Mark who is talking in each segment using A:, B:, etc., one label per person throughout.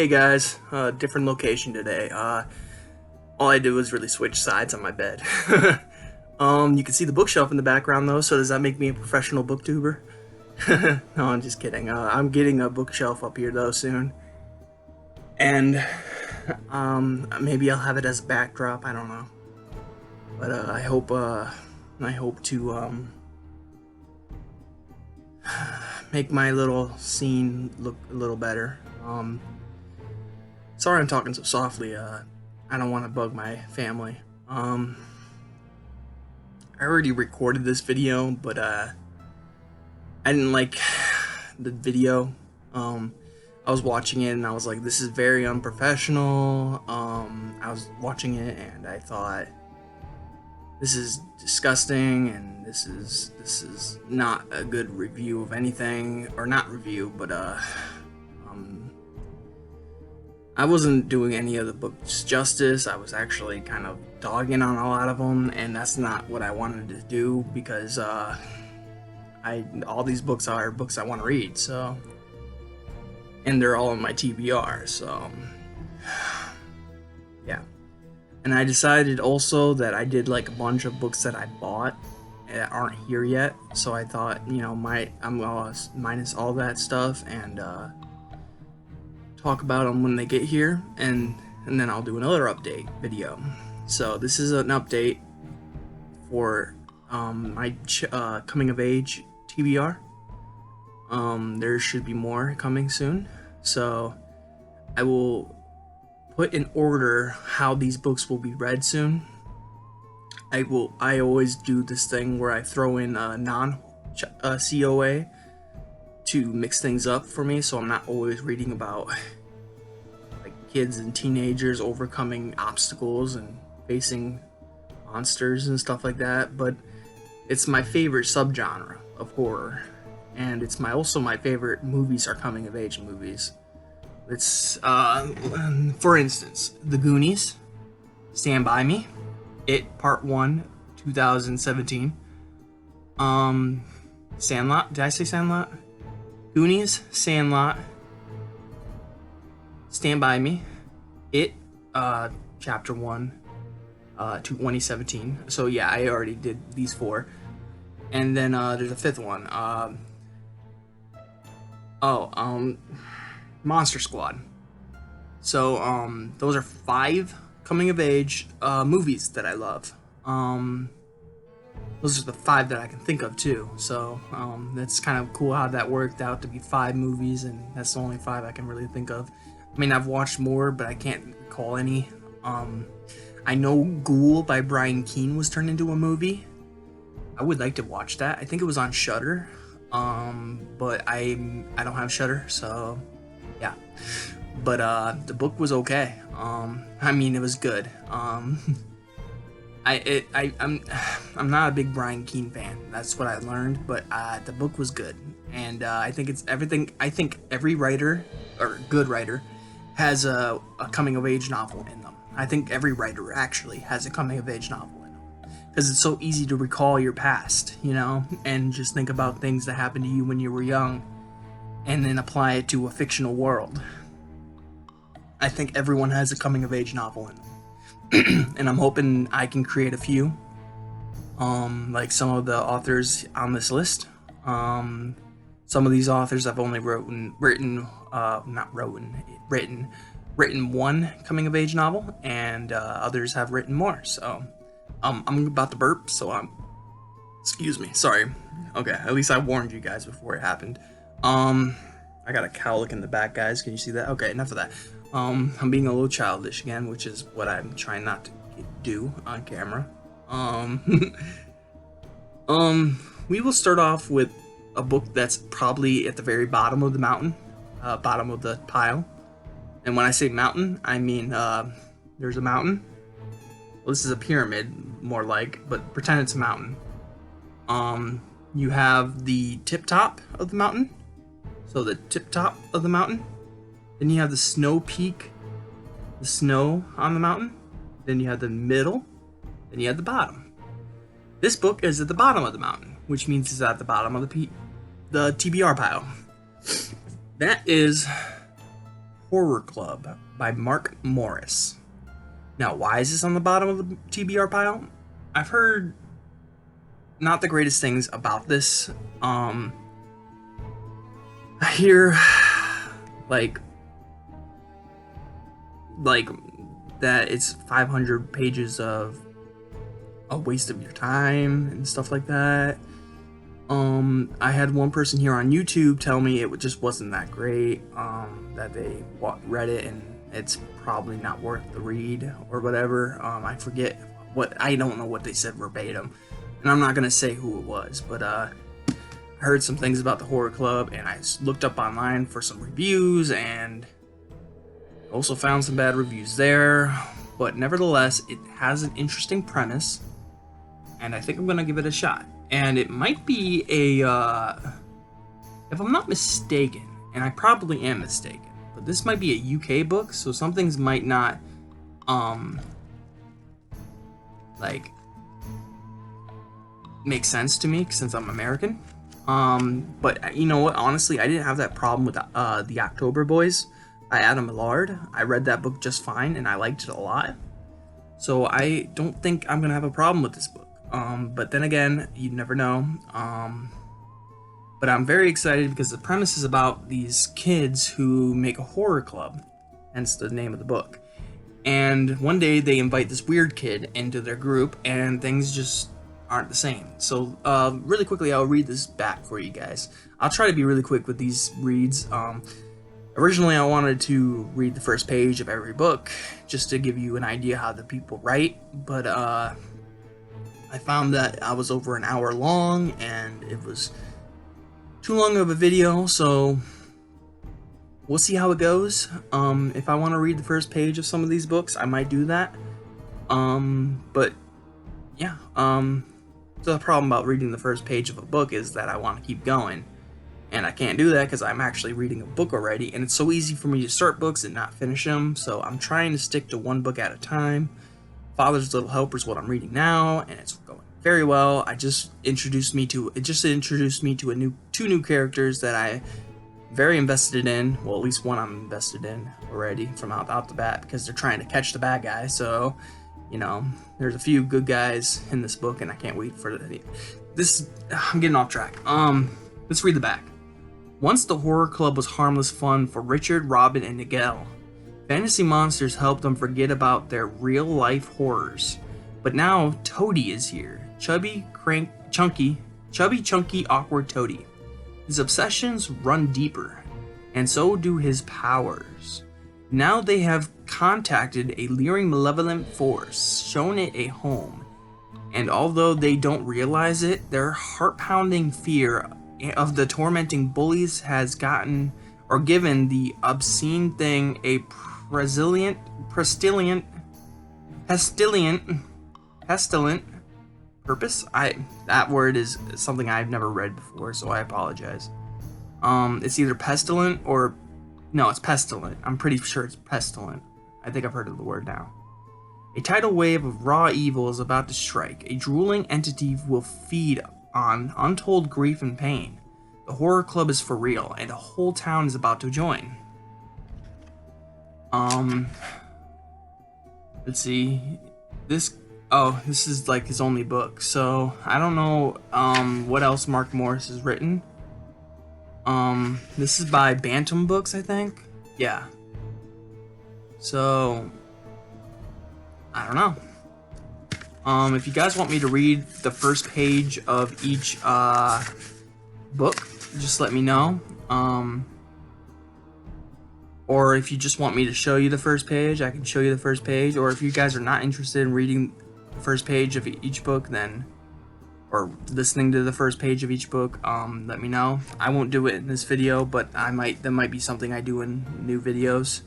A: Hey guys, different location today. All I did was really switch sides on my bed. You can see the bookshelf in the background though, so does that make me a professional booktuber? No, I'm just kidding. I'm getting a bookshelf up here though soon. And, maybe I'll have it as a backdrop, I don't know. But, I hope to, make my little scene look a little better. Sorry I'm talking so softly, I don't want to bug my family. I already recorded this video, but, I didn't like the video. I was watching it and I was like, this is very unprofessional. I was watching it and I thought, this is disgusting and this is not a good review of anything, or not review, but, I wasn't doing any of the books justice. I was actually kind of dogging on a lot of them, and that's not what I wanted to do because all these books are books I want to read, so, and they're all in my TBR, so yeah. And I decided also that I did like a bunch of books that I bought that aren't here yet, so I thought, you know, I'm gonna minus all that stuff and talk about them when they get here, and then I'll do another update video. So this is an update for my coming of age TBR. There should be more coming soon, so I will put in order how these books will be read soon. I always do this thing where I throw in non CoA to mix things up for me, so I'm not always reading about like kids and teenagers overcoming obstacles and facing monsters and stuff like that. But it's my favorite subgenre of horror, and it's also my favorite movies are coming of age movies. It's for instance, The Goonies, Stand By Me, It Part 1, 2017, Sandlot, did I say Sandlot? Goonies, Sandlot, Stand By Me, It, Chapter 1, 2017. So yeah, I already did these four. And then there's a fifth one. Monster Squad. So those are 5 coming of age movies that I love. Those are the 5 that I can think of too, so that's kind of cool how that worked out to be 5 movies, and that's the only 5 I can really think of. I mean, I've watched more, but I can't recall any. I know Ghoul by Brian Keane was turned into a movie. I would like to watch that. I think it was on Shudder, but I don't have Shudder, so yeah. But the book was okay. I mean, it was good. I'm not a big Brian Keane fan. That's what I learned. But the book was good, and I think it's everything. I think every writer or good writer has a coming of age novel in them. I think every writer actually has a coming of age novel in them, because it's so easy to recall your past, you know, and just think about things that happened to you when you were young, and then apply it to a fictional world. I think everyone has a coming of age novel in them. And I'm hoping I can create a few, like some of the authors on this list. Some of these authors I've only written one coming of age novel, and others have written more. So I'm about to burp, so excuse me, sorry. Okay, at least I warned you guys before it happened. I got a cowlick in the back, guys. Can you see that? Okay, enough of that. I'm being a little childish again, which is what I'm trying not to do on camera. We will start off with a book that's probably at the very bottom of the mountain, bottom of the pile. And when I say mountain, I mean there's a mountain. Well, this is a pyramid, more like, but pretend it's a mountain. You have the tip top of the mountain. So the tip top of the mountain. Then you have the snow peak, the snow on the mountain. Then you have the middle. Then you have the bottom. This book is at the bottom of the mountain, which means it's at the bottom of the TBR pile. That is Horror Club by Mark Morris. Now, why is this on the bottom of the TBR pile? I've heard not the greatest things about this. I hear like that it's 500 pages of a waste of your time and stuff like that. I had one person here on YouTube tell me it just wasn't that great, that they read it and it's probably not worth the read or whatever. I forget I don't know what they said verbatim, and I'm not gonna say who it was, but I heard some things about the Horror Club, and I looked up online for some reviews, and also found some bad reviews there, but nevertheless, it has an interesting premise, and I think I'm gonna give it a shot. And it might be if I'm not mistaken, and I probably am mistaken, but this might be a UK book, so some things might not, make sense to me since I'm American. But you know what? Honestly, I didn't have that problem with the October Boys by Adam Millard. I read that book just fine, and I liked it a lot. So I don't think I'm gonna have a problem with this book. But then again, you never know. But I'm very excited because the premise is about these kids who make a horror club, hence the name of the book. And one day they invite this weird kid into their group, and things just aren't the same. So really quickly, I'll read this back for you guys. I'll try to be really quick with these reads. Originally, I wanted to read the first page of every book just to give you an idea how the people write, but I found that I was over an hour long and it was too long of a video, so we'll see how it goes. If I want to read the first page of some of these books, I might do that. But yeah, the problem about reading the first page of a book is that I want to keep going. And I can't do that because I'm actually reading a book already, and it's so easy for me to start books and not finish them, so I'm trying to stick to one book at a time. Father's Little Helper is what I'm reading now, and it's going very well. It just introduced me to two new characters that I very invested in. Well, at least one I'm invested in already from out the bat, because they're trying to catch the bad guy. So, you know, there's a few good guys in this book, and I can't wait for this. I'm getting off track. Let's read the back. Once the horror club was harmless fun for Richard, Robin, and Nigel. Fantasy monsters helped them forget about their real-life horrors. But now Toady is here. Chubby, chunky, awkward Toady. His obsessions run deeper, and so do his powers. Now they have contacted a leering malevolent force, shown it a home. And although they don't realize it, their heart-pounding fear of the tormenting bullies has given the obscene thing a pestilent purpose. That word is something I've never read before, so I apologize. It's either pestilent or no, it's pestilent. I'm pretty sure it's pestilent. I think I've heard of the word now. A tidal wave of raw evil is about to strike. A drooling entity will feed on untold grief and pain. The horror club is for real, and a whole town is about to join. Let's see. This is like his only book, so I don't know what else Mark Morris has written. This is by Bantam Books, I think. Yeah. So I don't know. If you guys want me to read the first page of each book, just let me know. Or if you just want me to show you the first page, I can show you the first page. Or if you guys are not interested in reading the first page of each book, then, or listening to the first page of each book, let me know. I won't do it in this video, but that might be something I do in new videos.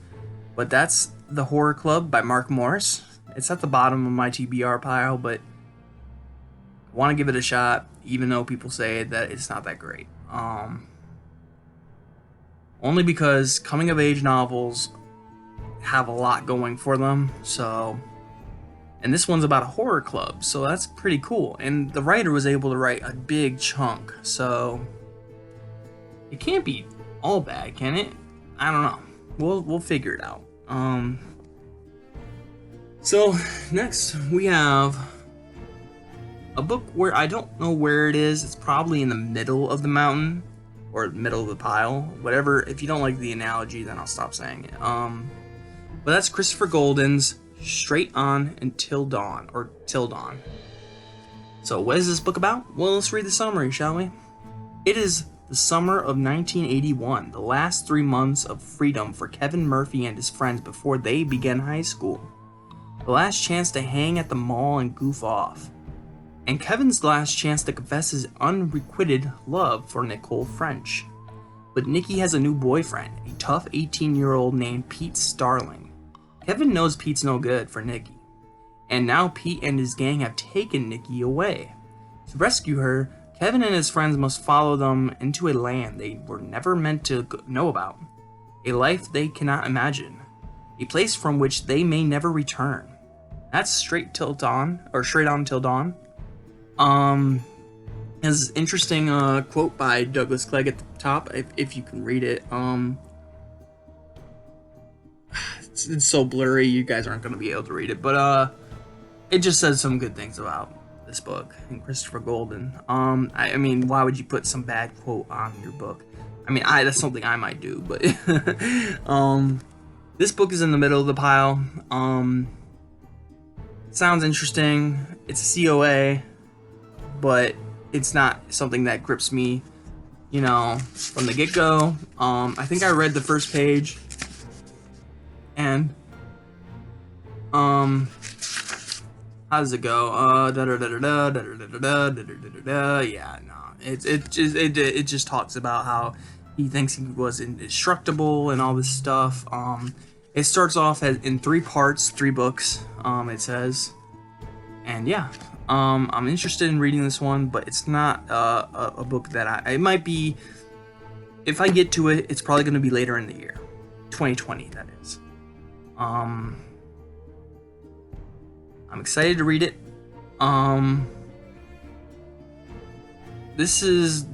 A: But that's The Horror Club by Mark Morris. It's at the bottom of my TBR pile, but I want to give it a shot, even though people say that it's not that great. Only because coming of age novels have a lot going for them, so, and this one's about a horror club, so that's pretty cool. And the writer was able to write a big chunk, so it can't be all bad, can it? I don't know. we'll figure it out. So next we have a book where I don't know where it is. It's probably in the middle of the mountain or middle of the pile, whatever. If you don't like the analogy, then I'll stop saying it. But that's Christopher Golden's Straight On Until Dawn, or Till Dawn. So what is this book about? Well, let's read the summary, shall we? It is the summer of 1981, the last 3 months of freedom for Kevin Murphy and his friends before they began high school. The last chance to hang at the mall and goof off. And Kevin's last chance to confess his unrequited love for Nicole French. But Nikki has a new boyfriend, a tough 18-year-old named Pete Starling. Kevin knows Pete's no good for Nikki. And now Pete and his gang have taken Nikki away. To rescue her, Kevin and his friends must follow them into a land they were never meant to know about. A life they cannot imagine. A place from which they may never return. That's Straight Till Dawn, or Straight On Till Dawn. Has an interesting quote by Douglas Clegg at the top, if you can read it. It's so blurry, you guys aren't going to be able to read it, but it just says some good things about this book and Christopher Golden. I mean, why would you put some bad quote on your book? I mean, that's something I might do, but this book is in the middle of the pile. It sounds interesting. It's a COA, but it's not something that grips me, you know, from the get-go. I think I read the first page, and how does it go? Yeah, no. It just talks about how he thinks he was indestructible and all this stuff. It starts off in 3 parts, 3 books. It says, and yeah. I'm interested in reading this one, but it's not a book that it might be, if I get to it, it's probably going to be later in the year. 2020, that is. I'm excited to read it. This is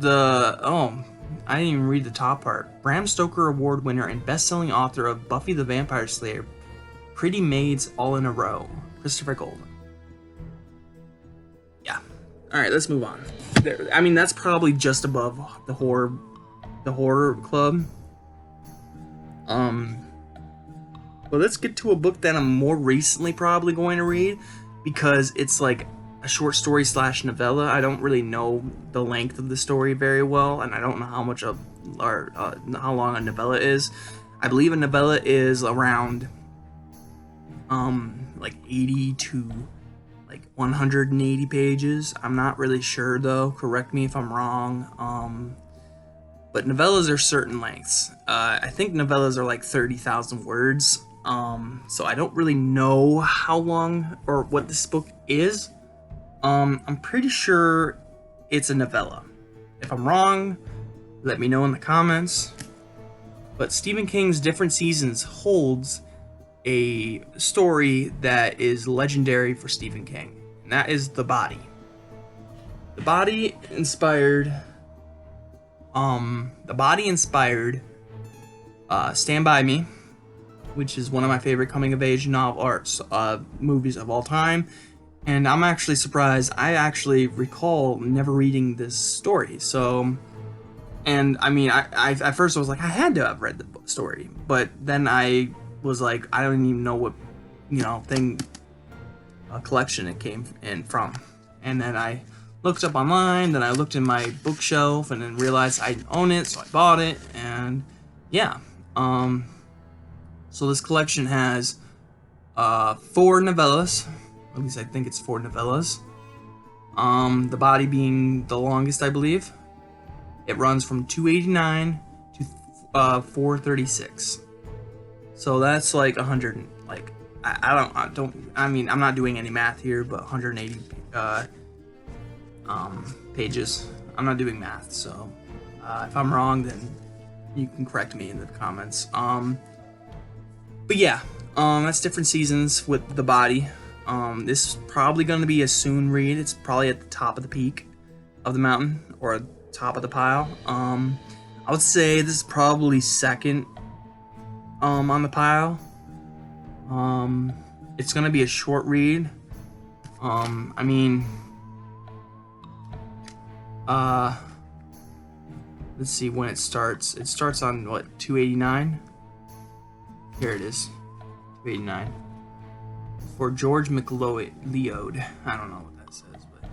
A: I didn't even read the top part. Bram Stoker Award winner and best-selling author of Buffy the Vampire Slayer, Pretty Maids All in a Row, Christopher Golden. Alright, let's move on. I mean, that's probably just above the horror club. But let's get to a book that I'm more recently probably going to read, because it's like a short story / novella. I don't really know the length of the story very well, and I don't know how much how long a novella is. I believe a novella is around like 80 to 180 pages. I'm not really sure though. Correct me if I'm wrong. But novellas are certain lengths. I think novellas are like 30,000 words. So I don't really know how long or what this book is. I'm pretty sure it's a novella. If I'm wrong, let me know in the comments. But Stephen King's Different Seasons holds a story that is legendary for Stephen King. And that is The Body. The Body inspired Stand By Me, which is one of my favorite coming-of-age movies of all time. And I'm actually surprised. I actually recall never reading this story. So, and I mean, I at first I was like, I had to have read the story. But then I was like, I don't even know what, collection it came in from. And then I looked up online, then I looked in my bookshelf, and then realized I own it, so I bought it, and yeah. So this collection has 4 novellas, at least I think it's 4 novellas. The Body being the longest, I believe. It runs from 289 to 436. So that's like 100, I'm not doing any math here, but 180 pages. I'm not doing math, so if I'm wrong, then you can correct me in the comments. But yeah, that's Different Seasons with The Body. This is probably going to be a soon read. It's probably at the top of the peak of the mountain, or top of the pile. I would say this is probably second on the pile. It's gonna be a short read. I mean, let's see when it starts. It starts on what, 289? Here it is, 289. For George McLeod. I don't know what that says, but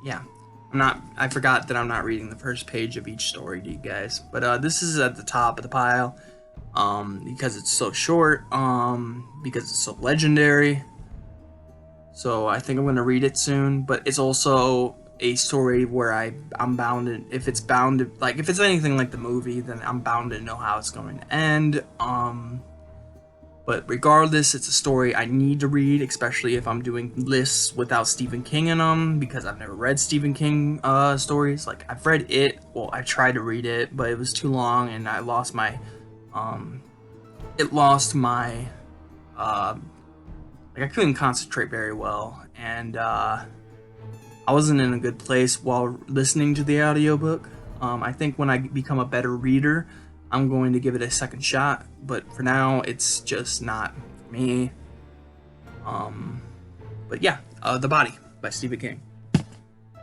A: yeah. I forgot that I'm not reading the first page of each story to you guys. But this is at the top of the pile. Because it's so short, because it's so legendary. So I think I'm gonna read it soon, but it's also a story where I'm bound to, if it's anything like the movie, then I'm bound to know how it's going to end. But regardless, it's a story I need to read, especially if I'm doing lists without Stephen King in them, because I've never read Stephen King stories. Like, I've read it, well, I tried to read it, but it was too long, and I lost my, I couldn't concentrate very well, and I wasn't in a good place while listening to the audiobook. I think when I become a better reader, I'm going to give it a second shot, but for now, it's just not for me. But yeah, The Body by Stephen King.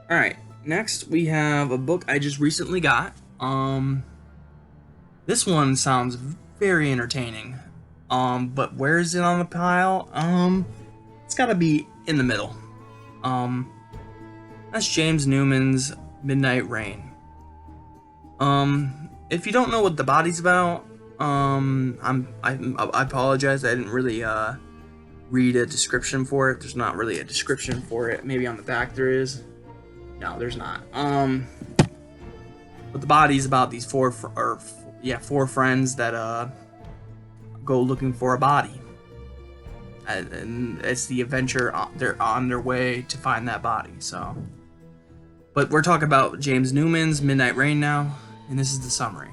A: Alright, next we have a book I just recently got. This one sounds very entertaining. But where is it on the pile? It's gotta be in the middle. That's James Newman's Midnight Rain. If you don't know what The Body's about, I apologize. I didn't really read a description for it. There's not really a description for it. Maybe on the back there is. No, there's not. But The Body's about these four friends that go looking for a body, and it's the adventure. They're on their way to find that body. So, but we're talking about James Newman's Midnight Rain now. And this is the summary.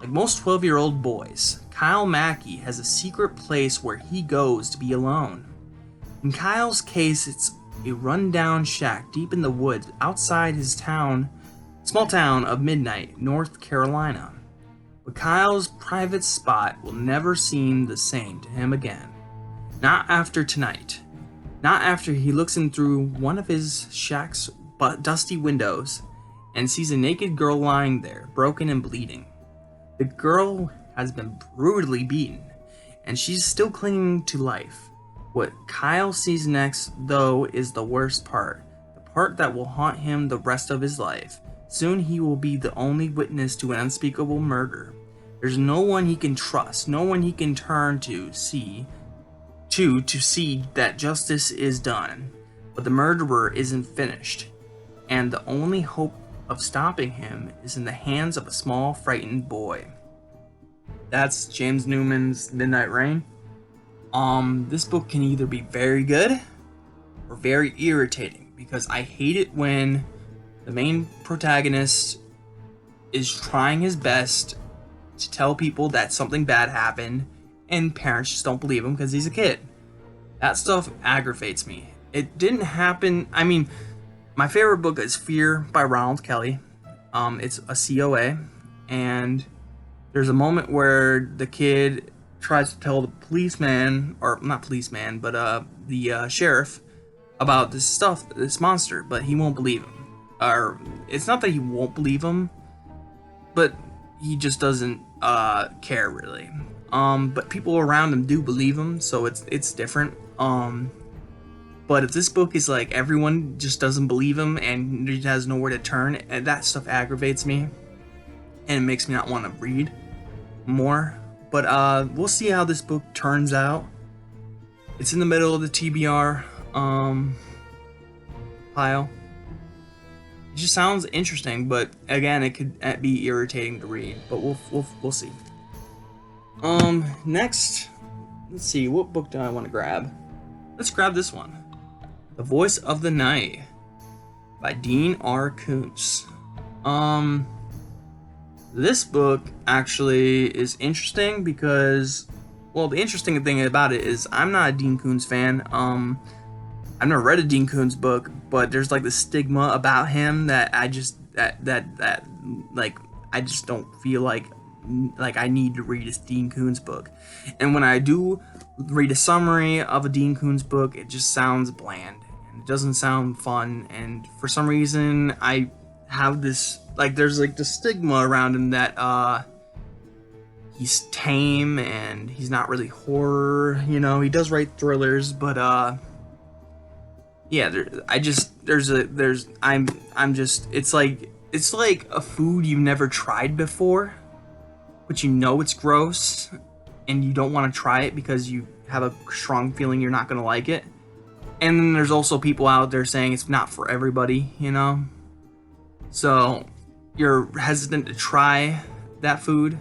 A: Like most 12-year-old boys, Kyle Mackey has a secret place where he goes to be alone. In Kyle's case, it's a run-down shack deep in the woods outside his small town of Midnight, North Carolina. But Kyle's private spot will never seem the same to him again. Not after tonight. Not after he looks in through one of his shack's dusty windows and sees a naked girl lying there, broken and bleeding. The girl has been brutally beaten, and she's still clinging to life. What Kyle sees next, though, is the worst part. The part that will haunt him the rest of his life. Soon he will be the only witness to an unspeakable murder. There's no one he can trust, no one he can turn to see that justice is done. But the murderer isn't finished, and the only hope of stopping him is in the hands of a small, frightened boy. That's James Newman's Midnight Rain. This book can either be very good or very irritating, because I hate it when the main protagonist is trying his best to tell people that something bad happened and parents just don't believe him because he's a kid. That stuff aggravates me. It didn't happen. I mean, my favorite book is Fear by Ronald Kelly. It's a CoA, and there's a moment where the kid tries to tell the policeman, or not policeman, but the sheriff about this monster, but he won't believe him. Or it's not that he won't believe him, but he just doesn't care really. But people around him do believe him, so it's different. But if this book is like everyone just doesn't believe him and he has nowhere to turn, and that stuff aggravates me, and it makes me not want to read more. But we'll see how this book turns out. It's in the middle of the TBR pile. It just sounds interesting, but again, it could be irritating to read. But we'll see. Next, let's see, what book do I want to grab? Let's grab this one. The Voice of the Night by Dean R. Koontz. This book actually is interesting because, well, the interesting thing about it is I'm not a Dean Koontz fan. I've never read a Dean Koontz book, but there's like the stigma about him that I just that like I just don't feel like I need to read a Dean Koontz book. And when I do read a summary of a Dean Koontz book, it just sounds bland and it doesn't sound fun. And for some reason, I have this there's like the stigma around him that he's tame and he's not really horror. You know, he does write thrillers, but yeah, it's like a food you've never tried before, but you know it's gross and you don't want to try it because you have a strong feeling you're not going to like it. And then there's also people out there saying it's not for everybody, you know? So you're hesitant to try that food.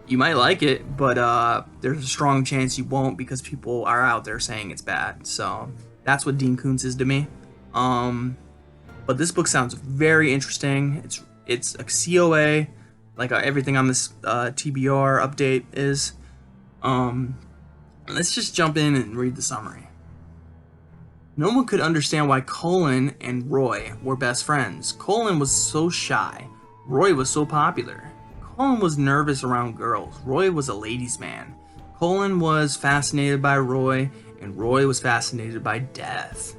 A: You might like it, but there's a strong chance you won't because people are out there saying it's bad. So that's what Dean Koontz is to me. But this book sounds very interesting. It's a COA, like everything on this TBR update is. Let's just jump in and read the summary. No one could understand why Colin and Roy were best friends. Colin was so shy. Roy was so popular. Colin was nervous around girls. Roy was a ladies' man. Colin was fascinated by Roy, and Roy was fascinated by death.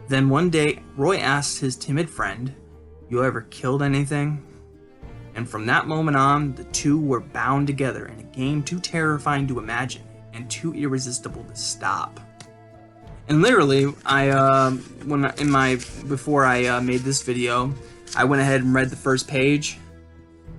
A: Then one day, Roy asked his timid friend, "You ever killed anything?" And from that moment on, the two were bound together in a game too terrifying to imagine and too irresistible to stop. And literally, before I made this video, I went ahead and read the first page.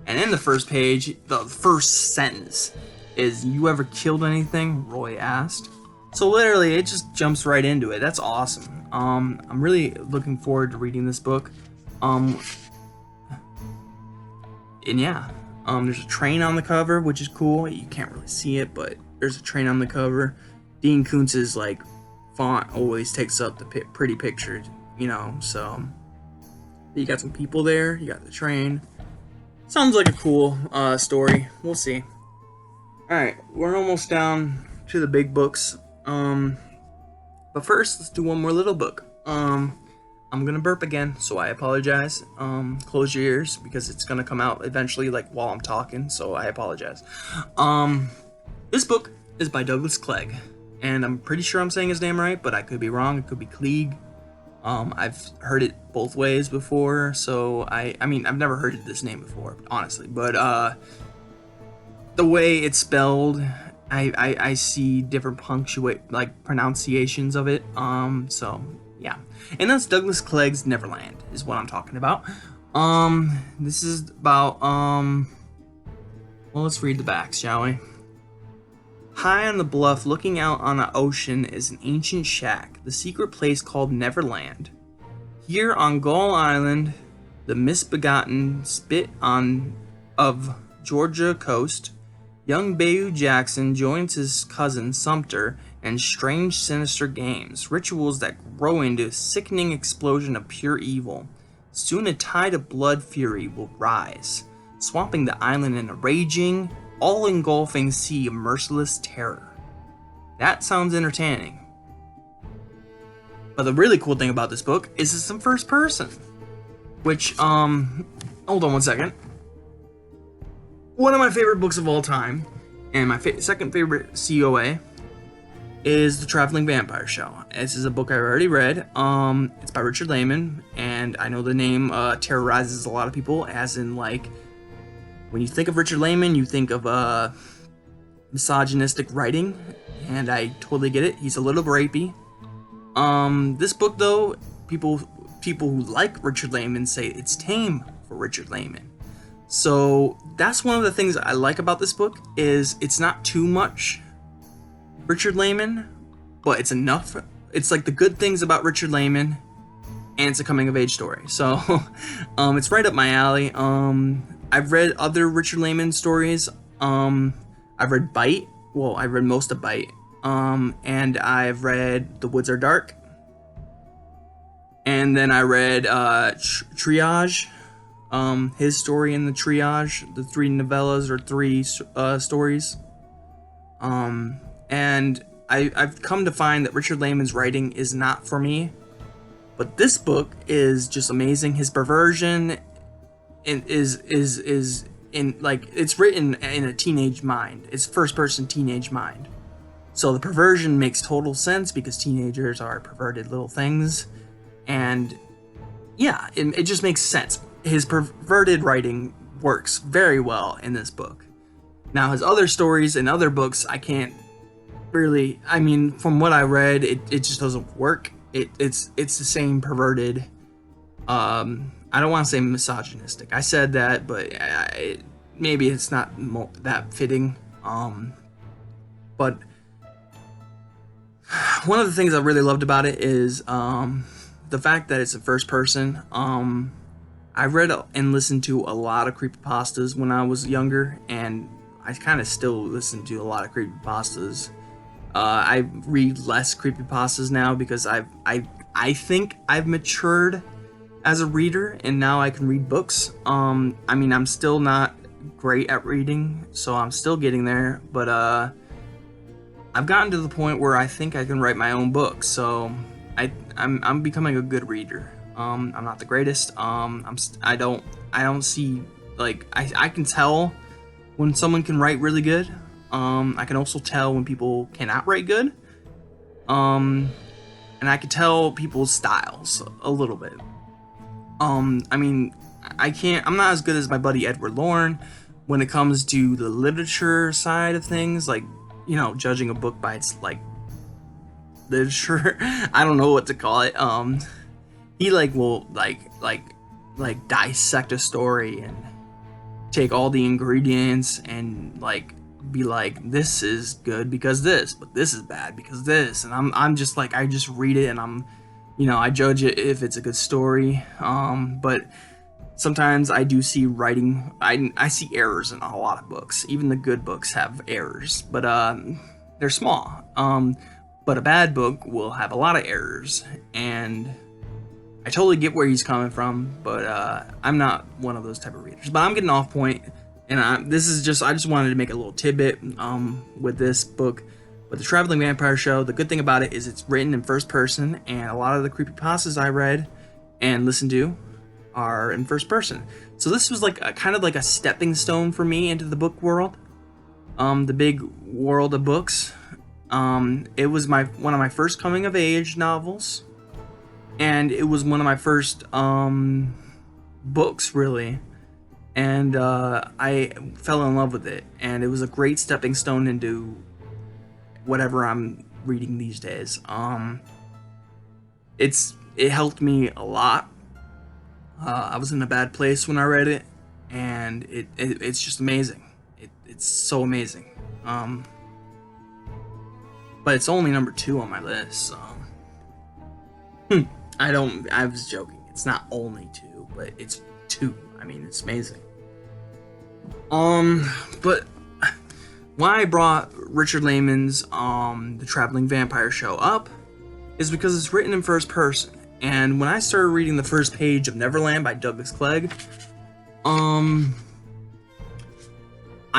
A: And in the first page, the first sentence is, "You ever killed anything?" Roy asked. So literally, it just jumps right into it. That's awesome. I'm really looking forward to reading this book. And yeah, there's a train on the cover, which is cool. You can't really see it, but there's a train on the cover. Dean Koontz's font always takes up the pretty pictures, you know. So you got some people there. You got the train. Sounds like a cool story. We'll see. All right, we're almost down to the big books. But first, let's do one more little book. I'm gonna burp again, so I apologize. Close your ears because it's gonna come out eventually, while I'm talking. So I apologize. This book is by Douglas Clegg, and I'm pretty sure I'm saying his name right, but I could be wrong. It could be Klieg. I've heard it both ways before, so I mean, I've never heard this name before, honestly. But the way it's spelled, I see different pronunciations of it. So yeah, and that's Douglas Clegg's Neverland is what I'm talking about. This is about well, let's read the backs, shall we? High on the bluff, looking out on the ocean, is an ancient shack, the secret place called Neverland. Here on Gull Island, the misbegotten spit of Georgia coast, young Bayou Jackson joins his cousin Sumter in strange, sinister games, rituals that grow into a sickening explosion of pure evil. Soon a tide of blood fury will rise, swamping the island in a raging, all-engulfing sea of merciless terror. That sounds entertaining. But the really cool thing about this book is it's in first person. Which, hold on one second. One of my favorite books of all time, and my second favorite COA, is The Traveling Vampire Show. This is a book I've already read. It's by Richard Lehman, and I know the name terrorizes a lot of people, as in, when you think of Richard Lehman, you think of misogynistic writing, and I totally get it. He's a little rapey. This book, though, people who like Richard Lehman say it's tame for Richard Lehman. So that's one of the things I like about this book, is it's not too much Richard Lehman, but it's enough. It's like the good things about Richard Lehman, and it's a coming of age story. So it's right up my alley. I've read other Richard Lehman stories. I've read Bite. Well, I've read most of Bite. And I've read The Woods Are Dark. And then I read Triage. His story in the Triage. The 3 novellas or 3 stories. And I've come to find that Richard Lehman's writing is not for me. But this book is just amazing. His perversion is in, like, it's written in a teenage mind. It's first person teenage mind. So the perversion makes total sense because teenagers are perverted little things, and yeah, it just makes sense. His perverted writing works very well in this book. Now, his other stories and other books, I can't really. I mean, from what I read, it just doesn't work. It's the same perverted. I don't want to say misogynistic. I said that, but maybe it's not that fitting. But one of the things I really loved about it is the fact that it's a first person. I read and listened to a lot of creepypastas when I was younger, and I kind of still listen to a lot of creepypastas. I read less creepypastas now because I think I've matured as a reader, and now I can read books. I mean, I'm still not great at reading, so I'm still getting there, but I've gotten to the point where I think I can write my own book, so I'm becoming a good reader. I'm not the greatest. I don't see, like, I can tell when someone can write really good. I can also tell when people cannot write good. And I can tell people's styles a little bit. I mean, I'm not as good as my buddy Edward Lorne when it comes to the literature side of things, like, you know, judging a book by its, like, literature. I don't know what to call it. He, like, will like dissect a story and take all the ingredients and, like, be like, this is good because this, but this is bad because this, and I'm just like, I just read it and I judge it if it's a good story. But sometimes I do see writing, I see errors in a lot of books. Even the good books have errors, but they're small. But a bad book will have a lot of errors, and I totally get where he's coming from, but I'm not one of those type of readers. But I'm getting off point, and I just wanted to make a little tidbit with this book. But the Traveling Vampire Show, the good thing about it is it's written in first person, and a lot of the creepypastas I read and listened to are in first person. So this was like kind of like a stepping stone for me into the book world, the big world of books. It was one of my first coming of age novels, and it was one of my first books, really. And I fell in love with it, and it was a great stepping stone into whatever I'm reading these days. It helped me a lot. I was in a bad place when I read it, and it's just amazing. It's so amazing. But it's only number 2 on my list. I was joking. It's not only 2, but it's 2. I mean, it's amazing. But why I brought Richard Lehman's The Traveling Vampire Show up is because it's written in first person. And when I started reading the first page of Neverland by Douglas Clegg, I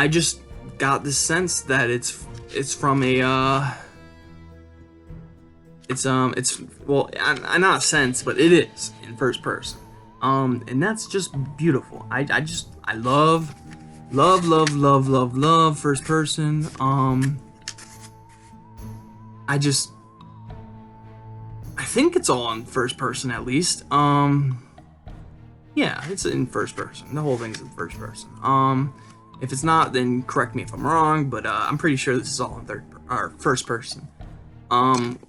A: just got this sense that it's from a well, not a sense, but it is in first person. And that's just beautiful. I love first person. I think it's all in first person, at least. Yeah, it's in first person. The whole thing's in first person. If it's not, then correct me if I'm wrong, but I'm pretty sure this is all in first person.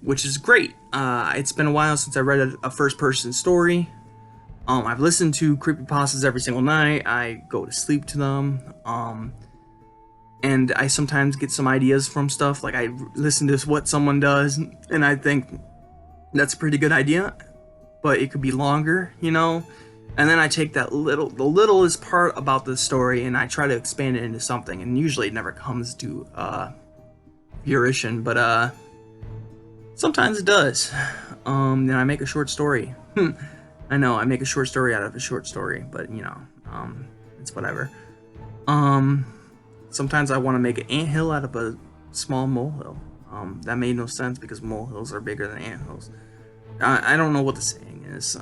A: Which is great. It's been a while since I read a first person story. I've listened to creepypastas every single night. I go to sleep to them. And I sometimes get some ideas from stuff. Like, I listen to what someone does, and I think that's a pretty good idea, but it could be longer, you know? And then I take the littlest part about the story, and I try to expand it into something, and usually it never comes to fruition, but sometimes it does. Then I make a short story. I know, I make a short story out of a short story, but, you know, it's whatever. Sometimes I want to make an anthill out of a small molehill. That made no sense because molehills are bigger than anthills. I don't know what the saying is.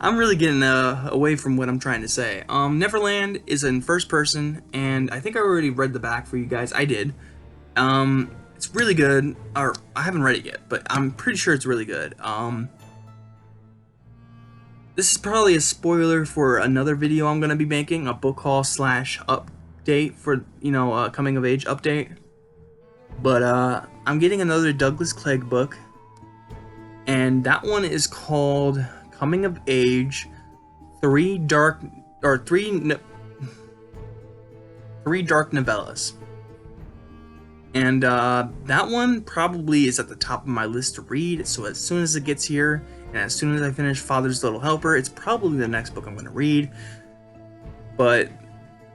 A: I'm really getting away from what I'm trying to say. Neverland is in first person, and I think I already read the back for you guys. I did. It's really good. Or I haven't read it yet, but I'm pretty sure it's really good. This is probably a spoiler for another video I'm gonna be making, a book haul / update for coming of age update. But I'm getting another Douglas Clegg book, and that one is called Coming of Age, three dark novellas. And that one probably is at the top of my list to read, so as soon as it gets here, and as soon as I finish Father's Little Helper, it's probably the next book I'm going to read. But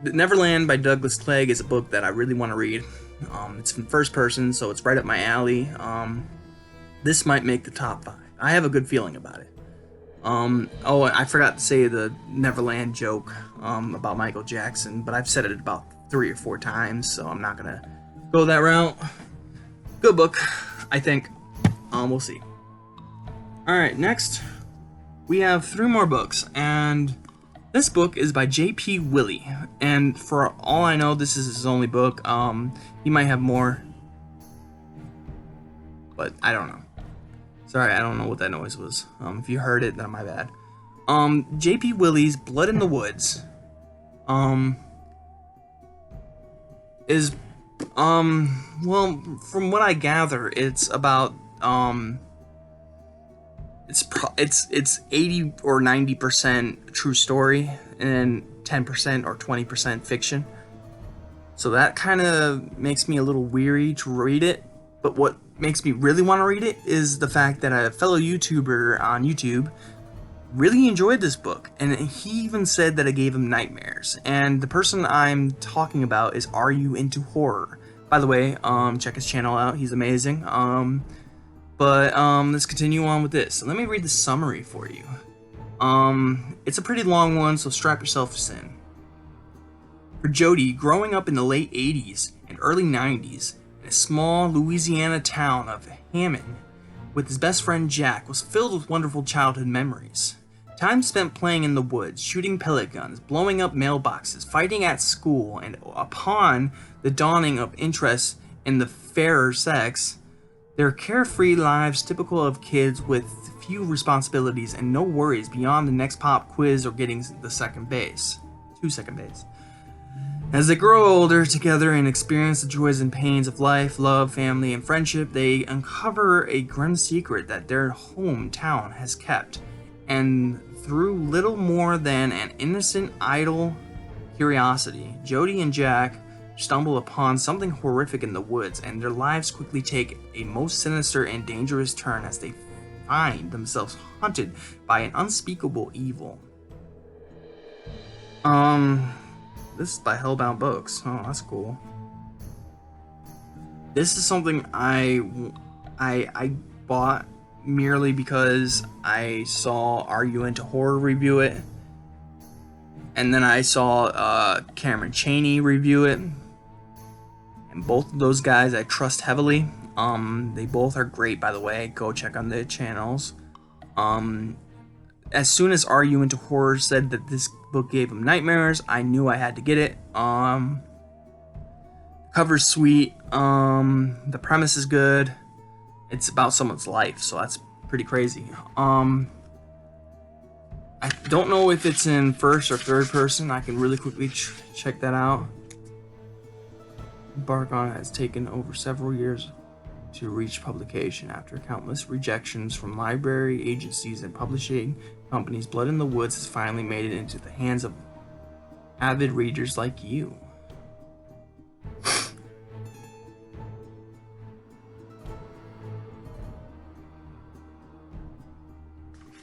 A: Neverland by Douglas Clegg is a book that I really want to read. It's in first person, so it's right up my alley. This might make the top 5. I have a good feeling about it. Oh, I forgot to say the Neverland joke about Michael Jackson, but I've said it about 3 or 4 times, so I'm not going to go that route. Good book, I think. We'll see. Alright, next we have 3 more books, and this book is by J.P. Willey, and for all I know, this is his only book. He might have more, but I don't know. Sorry, I don't know what that noise was. If you heard it, then my bad. J.P. Willey's Blood in the Woods is well, from what I gather, it's about it's 80 or 90% true story and 10% or 20% fiction. So that kind of makes me a little weary to read it. But what makes me really want to read it is the fact that a fellow YouTuber on YouTube really enjoyed this book, and he even said that it gave him nightmares. And the person I'm talking about is Are You Into Horror? By the way, check his channel out. He's amazing. But let's continue on with this. Let me read the summary for you. It's a pretty long one, so strap yourselves in. For Jody, growing up in the late 80s and early 90s in a small Louisiana town of Hammond with his best friend Jack was filled with wonderful childhood memories. Time spent playing in the woods, shooting pellet guns, blowing up mailboxes, fighting at school, and upon the dawning of interest in the fairer sex, their carefree lives typical of kids with few responsibilities and no worries beyond the next pop quiz or getting to second base. As they grow older together and experience the joys and pains of life, love, family, and friendship, they uncover a grim secret that their hometown has kept. And through little more than an innocent, idle curiosity, Jody and Jack stumble upon something horrific in the woods, and their lives quickly take a most sinister and dangerous turn as they find themselves hunted by an unspeakable evil. This is by Hellbound Books. Oh, that's cool. This is something I bought merely because I saw Are You Into Horror review it, and then I saw Cameron Chaney review it, and both of those guys I trust heavily. They both are great, by the way. Go check on their channels. As soon as Are You Into Horror said that this book gave him nightmares, I knew I had to get it. Cover's sweet. The premise is good. It's about someone's life, so that's pretty crazy. I don't know if it's in first or third person. I can really quickly check that out. Embark on it has taken over several years to reach publication after countless rejections from library agencies and publishing companies. Blood in the Woods has finally made it into the hands of avid readers like you.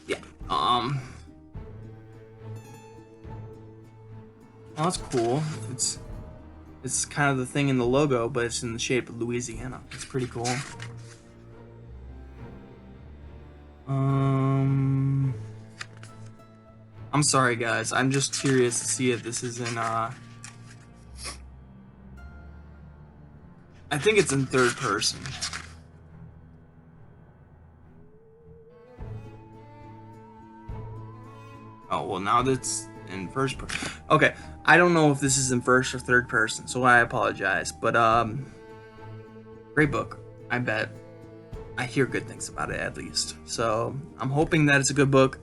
A: Yeah. Well, that's cool. It's kind of the thing in the logo, but it's in the shape of Louisiana. It's pretty cool. I'm sorry, guys. I'm just curious to see if this is in, I think it's in third person. Oh, well, now that's in first person. Okay, I don't know if this is in first or third person, so I apologize. But, great book. I bet. I hear good things about it, at least. So, I'm hoping that it's a good book.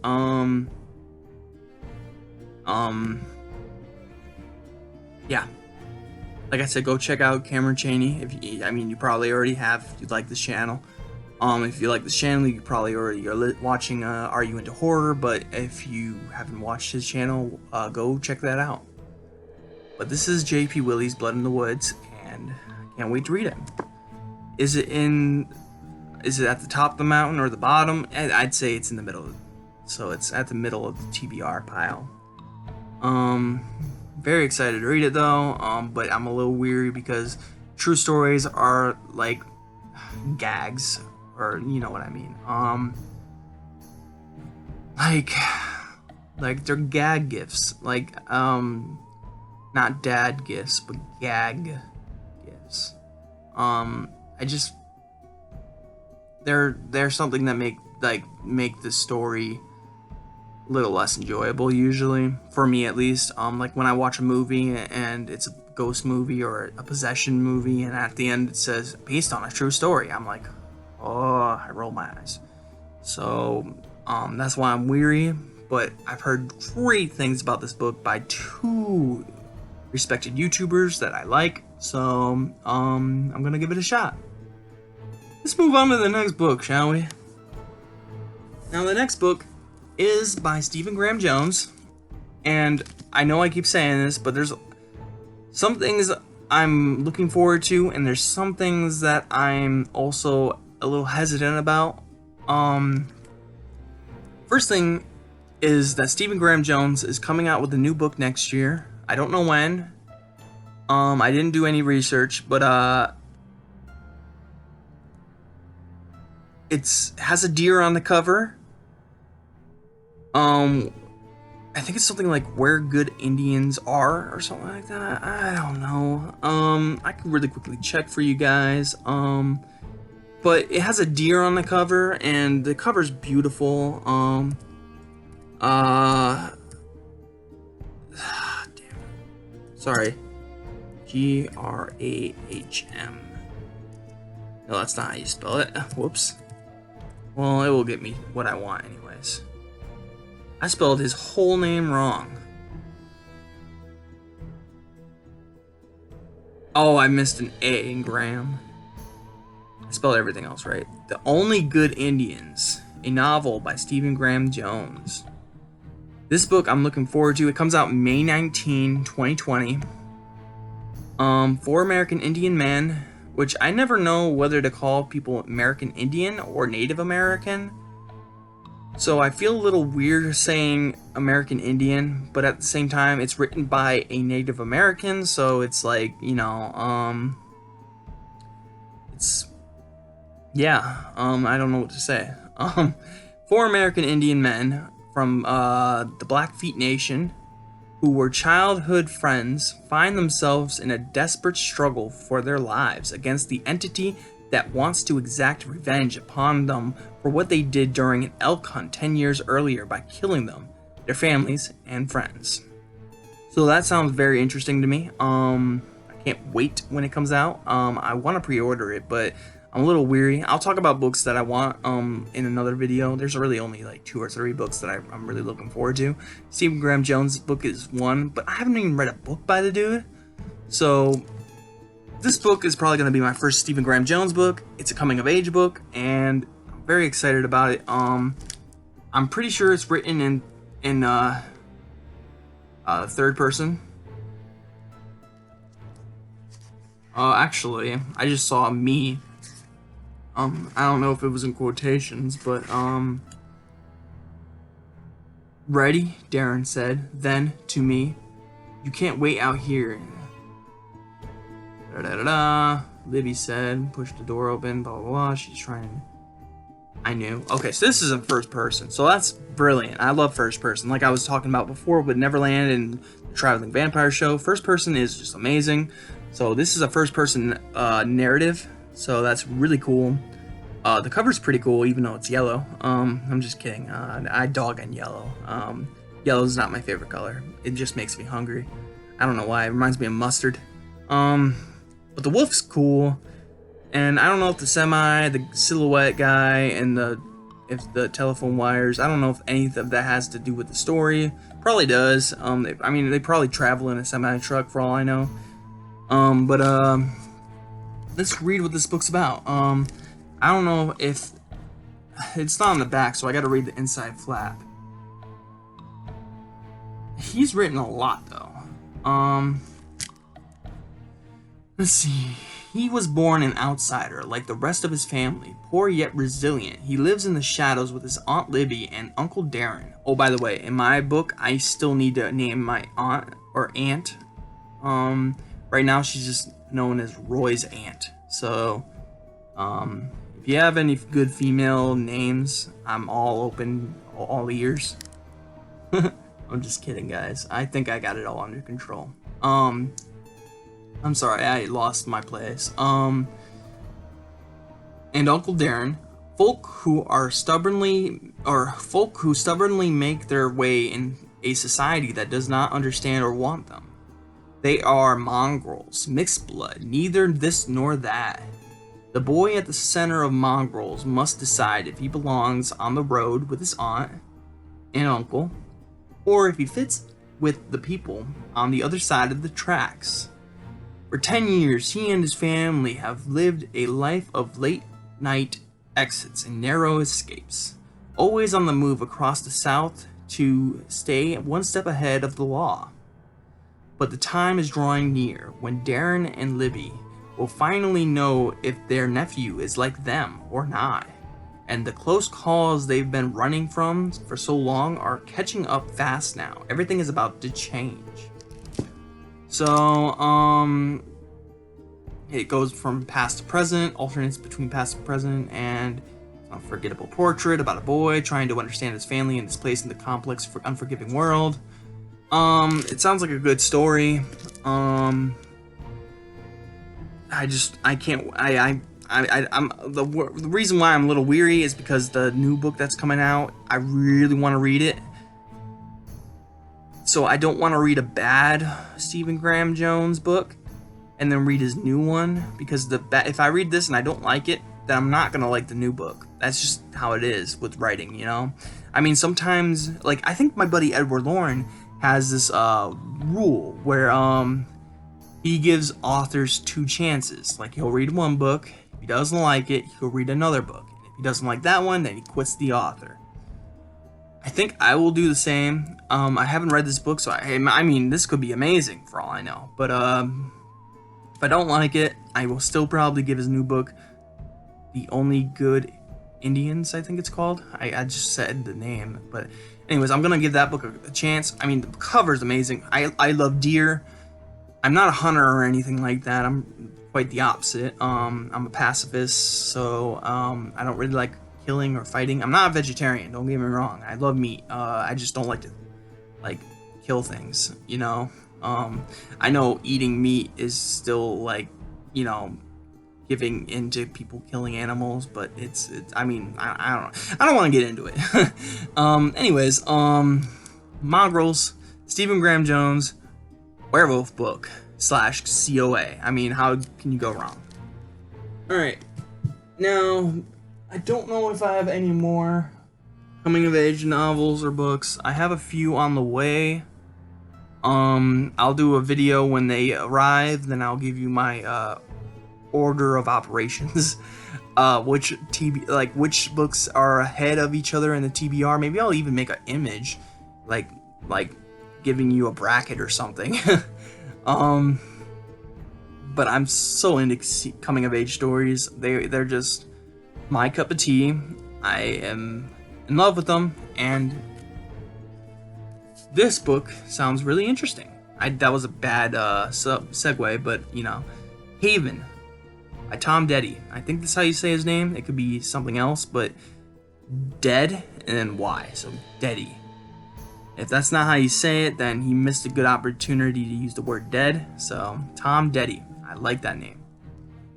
A: Yeah. Like I said, go check out Cameron Chaney. You probably already have if you like this channel. If you like this channel, you probably already are watching Are You Into Horror? But if you haven't watched his channel, go check that out. But this is J.P. Willey's Blood in the Woods, and I can't wait to read it. Is it at the top of the mountain or the bottom? I'd say it's in the middle. So it's at the middle of the TBR pile. Very excited to read it though. But I'm a little weary because true stories are like gags. Or you know what I mean. Like they're gag gifts. Like not dad gifts, but gag gifts. They're something that make the story a little less enjoyable usually, for me at least. Like when I watch a movie and it's a ghost movie or a possession movie, and at the end it says based on a true story, I'm like, oh, I roll my eyes. So, that's why I'm weary, but I've heard great things about this book by two respected YouTubers that I like, so, I'm gonna give it a shot. Let's move on to the next book, shall we? Now, the next book is by Stephen Graham Jones, and I know I keep saying this, but there's some things I'm looking forward to, and there's some things that I'm also a little hesitant about. First thing is that Stephen Graham Jones is coming out with a new book next year. I don't know when. I didn't do any research, but it has a deer on the cover. I think it's something like Where Good Indians Are or something like that. I don't know. I can really quickly check for you guys. But it has a deer on the cover, and the cover's beautiful. Damn it. Sorry. Grahm. No, that's not how you spell it. Whoops. Well, it will get me what I want anyways. I spelled his whole name wrong. Oh, I missed an A in Graham. I spelled everything else right. The Only Good Indians, a novel by Stephen Graham Jones. This book I'm looking forward to. It comes out May 19, 2020. 4 American Indian men, which I never know whether to call people American Indian or Native American. So I feel a little weird saying American Indian, but at the same time, it's written by a Native American, so it's like, I don't know what to say. 4 American Indian men from the Blackfeet Nation, who were childhood friends, find themselves in a desperate struggle for their lives against the entity that wants to exact revenge upon them for what they did during an elk hunt 10 years earlier by killing them, their families, and friends. So that sounds very interesting to me. I can't wait when it comes out. I want to pre-order it, but I'm a little weary. I'll talk about books that I want in another video. There's really only like 2 or 3 books that I'm really looking forward to. Stephen Graham Jones' book is one, but I haven't even read a book by the dude. So this book is probably going to be my first Stephen Graham Jones book. It's a coming-of-age book, and I'm very excited about it. I'm pretty sure it's written in third person. Actually, I just saw me. I don't know if it was in quotations, but ready, Darren said. Then to me, you can't wait out here. Da-da-da-da. Livy said, pushed the door open, blah, blah, blah. She's trying. I knew. Okay, so this is in first person. So that's brilliant. I love first person. Like I was talking about before with Neverland and the Traveling Vampire Show. First person is just amazing. So this is a first person narrative. So that's really cool. The cover's pretty cool, even though it's yellow. I'm just kidding. I dog on yellow. Yellow's not my favorite color. It just makes me hungry. I don't know why. It reminds me of mustard. But the wolf's cool. And I don't know if the silhouette guy, and if the telephone wires, I don't know if any of that has to do with the story. Probably does. They probably travel in a semi truck for all I know. Let's read what this book's about. I don't know if it's not on the back, so I gotta read the inside flap. He's written a lot though. Let's see. He was born an outsider, like the rest of his family, poor yet resilient. He lives in the shadows with his Aunt Libby and Uncle Darren. Oh, by the way, in my book, I still need to name my aunt or aunt. Right now she's just known as Roy's aunt. So, if you have any good female names, I'm all open, all ears. I'm just kidding, guys. I think I got it all under control. I'm sorry, I lost my place. And Uncle Darren, folk who stubbornly make their way in a society that does not understand or want them. They are mongrels, mixed blood, neither this nor that. The boy at the center of mongrels must decide if he belongs on the road with his aunt and uncle, or if he fits with the people on the other side of the tracks. For 10 years, he and his family have lived a life of late-night exits and narrow escapes, always on the move across the South to stay one step ahead of the law. But the time is drawing near when Darren and Libby will finally know if their nephew is like them or not, and the close calls they've been running from for so long are catching up fast now. Everything is about to change. So, it goes from past to present, alternates between past and present, and an unforgettable portrait about a boy trying to understand his family and his place in the complex, unforgiving world. It sounds like a good story. The reason why I'm a little weary is because the new book that's coming out, I really want to read it. So I don't want to read a bad Stephen Graham Jones book and then read his new one, because if I read this and I don't like it, then I'm not gonna like the new book. That's just how it is with writing, you know? I mean, sometimes, like, I think my buddy Edward Lauren has this rule where he gives authors 2 chances. Like, he'll read one book, if he doesn't like it, he'll read another book. If he doesn't like that one, then he quits the author. I think I will do the same. I haven't read this book, so I mean, this could be amazing for all I know. But if I don't like it, I will still probably give his new book, The Only Good Indians, I think it's called. I just said the name, but anyways, I'm gonna give that book a chance. I mean, the cover's amazing. I love deer. I'm not a hunter or anything like that. I'm quite the opposite. I'm a pacifist, so I don't really like killing or fighting. I'm not a vegetarian, don't get me wrong. I love meat. I just don't like to kill things, you know. I know eating meat is still giving into people killing animals, but it's I mean, I don't want to get into it. Anyways, Mongrels, Stephen Graham Jones, werewolf book / CoA. I mean, how can you go wrong? Alright, now I don't know if I have any more coming of age novels or books. I have a few on the way. I'll do a video when they arrive, then I'll give you my order of operations, which books are ahead of each other in the TBR. Maybe I'll even make an image, like giving you a bracket or something. But I'm so into coming of age stories. They're just my cup of tea. I am in love with them, and this book sounds really interesting. That was a bad segue, but you know, Haven by Tom Deddy. I think that's how you say his name. It could be something else, but Dead and then Y, so Deddy. If that's not how you say it, then he missed a good opportunity to use the word dead. So Tom Deddy, I like that name.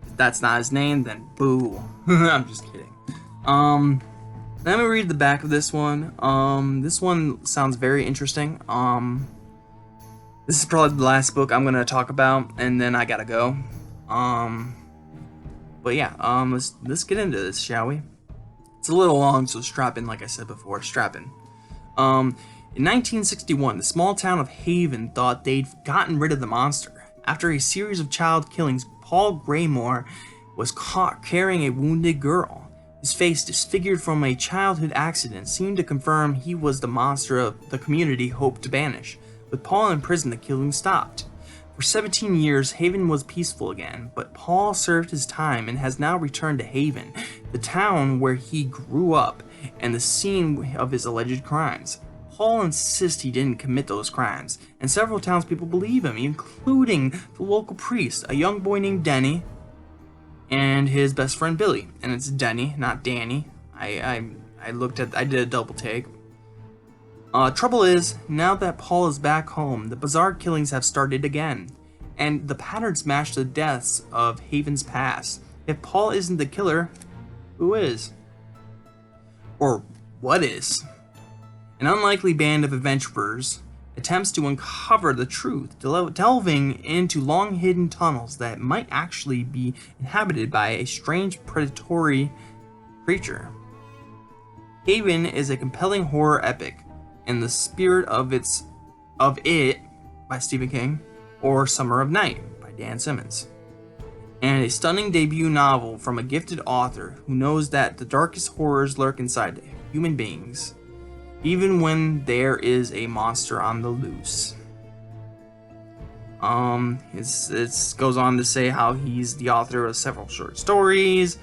A: If that's not his name, then boo. I'm just kidding. Let me read the back of this one. This one sounds very interesting. This is probably the last book I'm gonna talk about, and then I gotta go. But yeah, let's get into this, shall we? It's a little long, so strap in, like I said before, strap in. In 1961, the small town of Haven thought they'd gotten rid of the monster. After a series of child killings, Paul Graymore was caught carrying a wounded girl. His face, disfigured from a childhood accident, seemed to confirm he was the monster of the community hoped to banish. With Paul in prison, the killing stopped. For 17 years, Haven was peaceful again, but Paul served his time and has now returned to Haven, the town where he grew up and the scene of his alleged crimes. Paul insists he didn't commit those crimes, and several townspeople believe him, including the local priest, a young boy named Denny, and his best friend Billy. And it's Denny, not Danny. I did a double take. Trouble is, now that Paul is back home, the bizarre killings have started again, and the patterns match the deaths of Haven's past. If Paul isn't the killer, who is? Or what is? An unlikely band of adventurers attempts to uncover the truth, delving into long-hidden tunnels that might actually be inhabited by a strange predatory creature. Haven is a compelling horror epic in the spirit of It by Stephen King, or Summer of Night by Dan Simmons, and a stunning debut novel from a gifted author who knows that the darkest horrors lurk inside human beings, even when there is a monster on the loose. It goes on to say how he's the author of several short stories,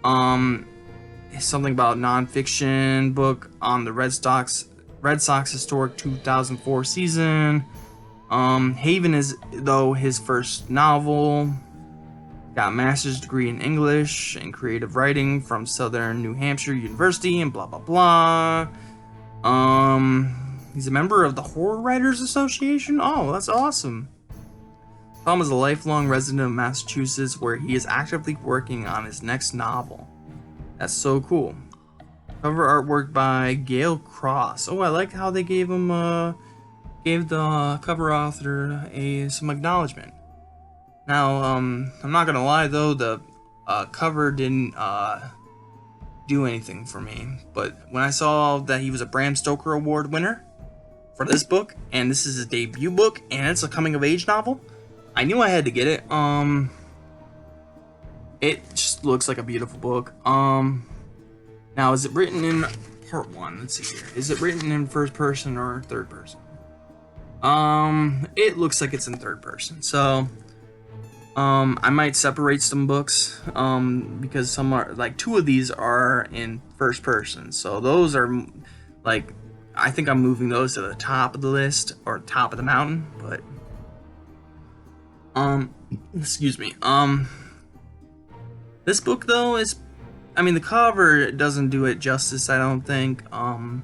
A: something about non-fiction book on the Red Sox historic 2004 season. Haven is, though, his first novel. Got a master's degree in English and creative writing from Southern New Hampshire University and blah blah blah. He's a member of the Horror Writers Association. Oh, that's awesome. Tom is a lifelong resident of Massachusetts, where he is actively working on his next novel. That's so cool. Cover artwork by Gail Cross. Oh, I like how they gave him gave the cover author some acknowledgement. Now, I'm not gonna lie though, the cover didn't do anything for me, but when I saw that he was a Bram Stoker Award winner for this book, and this is his debut book, and it's a coming of age novel, I knew I had to get it. It just looks like a beautiful book. Now, is it written in part one? Let's see here. Is it written in first person or third person? It looks like it's in third person. So, I might separate some books, because some are, like, two of these are in first person. So those are, like, I think I'm moving those to the top of the list, or top of the mountain, but, excuse me. This book, though, the cover doesn't do it justice, I don't think. I'm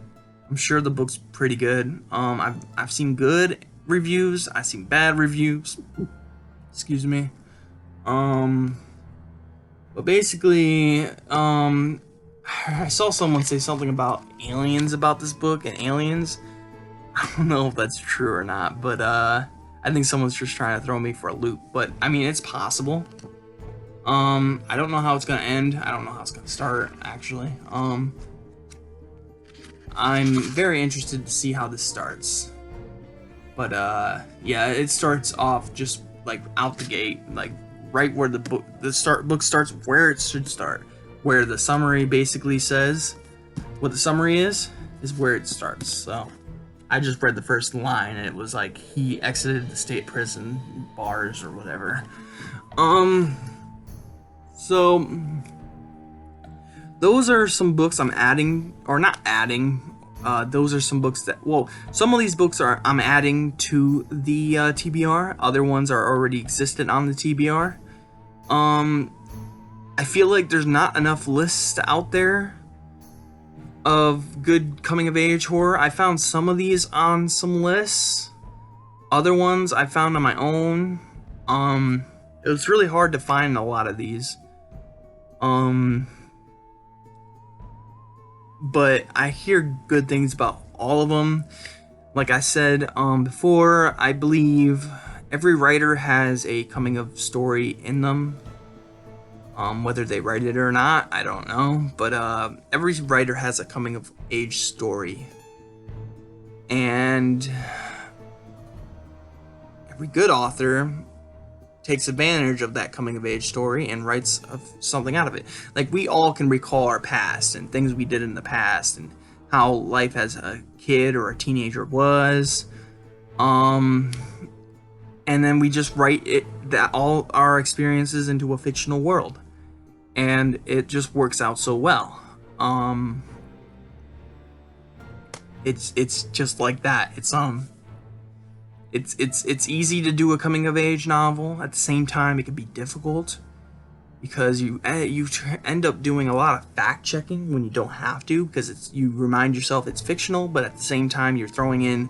A: sure the book's pretty good. I've seen good reviews, I've seen bad reviews. Excuse me. But basically, I saw someone say something about aliens about this book, and aliens. I don't know if that's true or not, but I think someone's just trying to throw me for a loop. But I mean, it's possible. I don't know how it's gonna end. I don't know how it's gonna start, actually. I'm very interested to see how this starts. But yeah, it starts off just like out the gate, like right where the book starts, where it should start, where the summary basically says what the summary is where it starts. So I just read the first line, and it was like he exited the state prison bars or whatever. So those are some books I'm adding, or not adding. Those are some books that, well, some of these books I'm adding to the TBR. Other ones are already existent on the TBR. I feel like there's not enough lists out there of good coming-of-age horror. I found some of these on some lists. Other ones I found on my own. It was really hard to find a lot of these. but I hear good things about all of them. Like I said before, I believe every writer has a coming of story in them. Whether they write it or not, I don't know. But every writer has a coming of age story. And every good author takes advantage of that coming of age story and writes something out of it. Like, we all can recall our past and things we did in the past and how life as a kid or a teenager was. And then we just write all our experiences into a fictional world. And it just works out so well. It's just like that. It's easy to do a coming of age novel. At the same time, it can be difficult because you end up doing a lot of fact checking when you don't have to, because you remind yourself it's fictional, but at the same time you're throwing in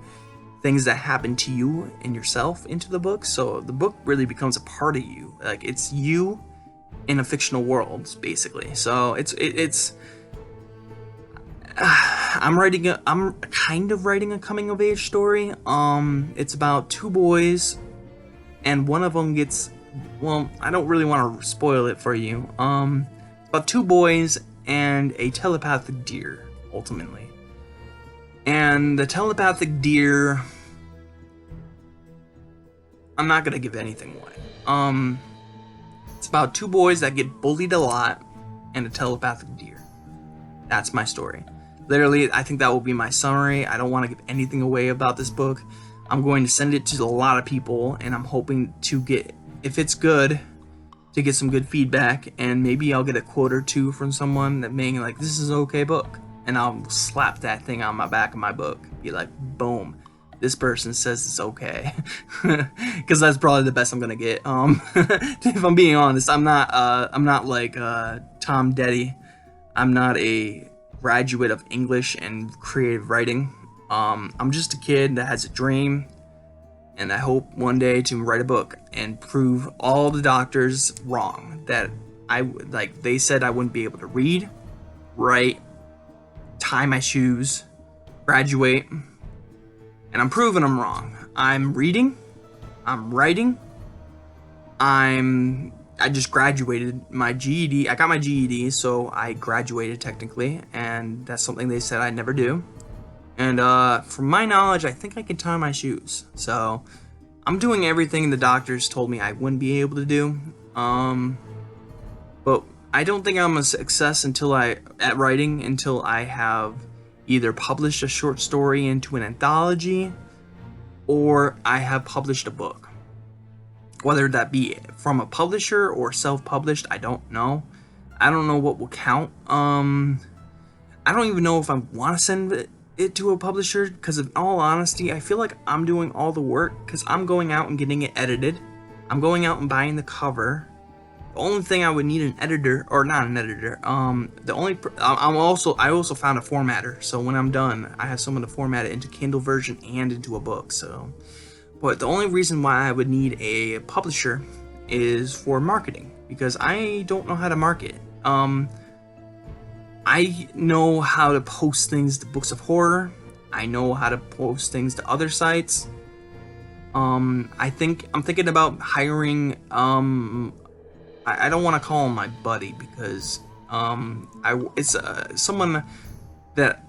A: things that happen to you and yourself into the book. So the book really becomes a part of you. Like, it's you in a fictional world, basically. So it's I'm kind of writing a coming of age story. It's about two boys, and one of them gets, well, I don't really want to spoil it for you. It's about two boys and a telepathic deer, ultimately. And the telepathic deer, I'm not gonna give anything away. It's about two boys that get bullied a lot and a telepathic deer. That's my story. Literally, I think that will be my summary. I don't want to give anything away about this book. I'm going to send it to a lot of people, and I'm hoping to get, if it's good, to get some good feedback, and maybe I'll get a quote or two from someone that being like, this is an okay book. And I'll slap that thing on my back of my book. Be like, boom. This person says it's okay. Because that's probably the best I'm gonna get. If I'm being honest, I'm not like Tom Detty. I'm not a graduate of English and creative writing. I'm just a kid that has a dream, and I hope one day to write a book and prove all the doctors wrong. That they said I wouldn't be able to read, write, tie my shoes, graduate. And I'm proving them wrong. I'm reading, I'm writing, I just graduated my GED. I got my GED, so I graduated technically, and that's something they said I'd never do. And from my knowledge, I think I can tie my shoes. So I'm doing everything the doctors told me I wouldn't be able to do. But I don't think I'm a success at writing until I have either published a short story into an anthology, or I have published a book. Whether that be from a publisher or self-published, I don't know. I don't know what will count. I don't even know if I want to send it to a publisher, because in all honesty, I feel like I'm doing all the work, because I'm going out and getting it edited. I'm going out and buying the cover. The only thing I would need an editor, or not an editor, I also found a formatter, so when I'm done, I have someone to format it into Kindle version and into a book. So, but the only reason why I would need a publisher is for marketing, because I don't know how to market. I know how to post things to Books of Horror. I know how to post things to other sites. I'm thinking about hiring I don't want to call him my buddy, because it's someone that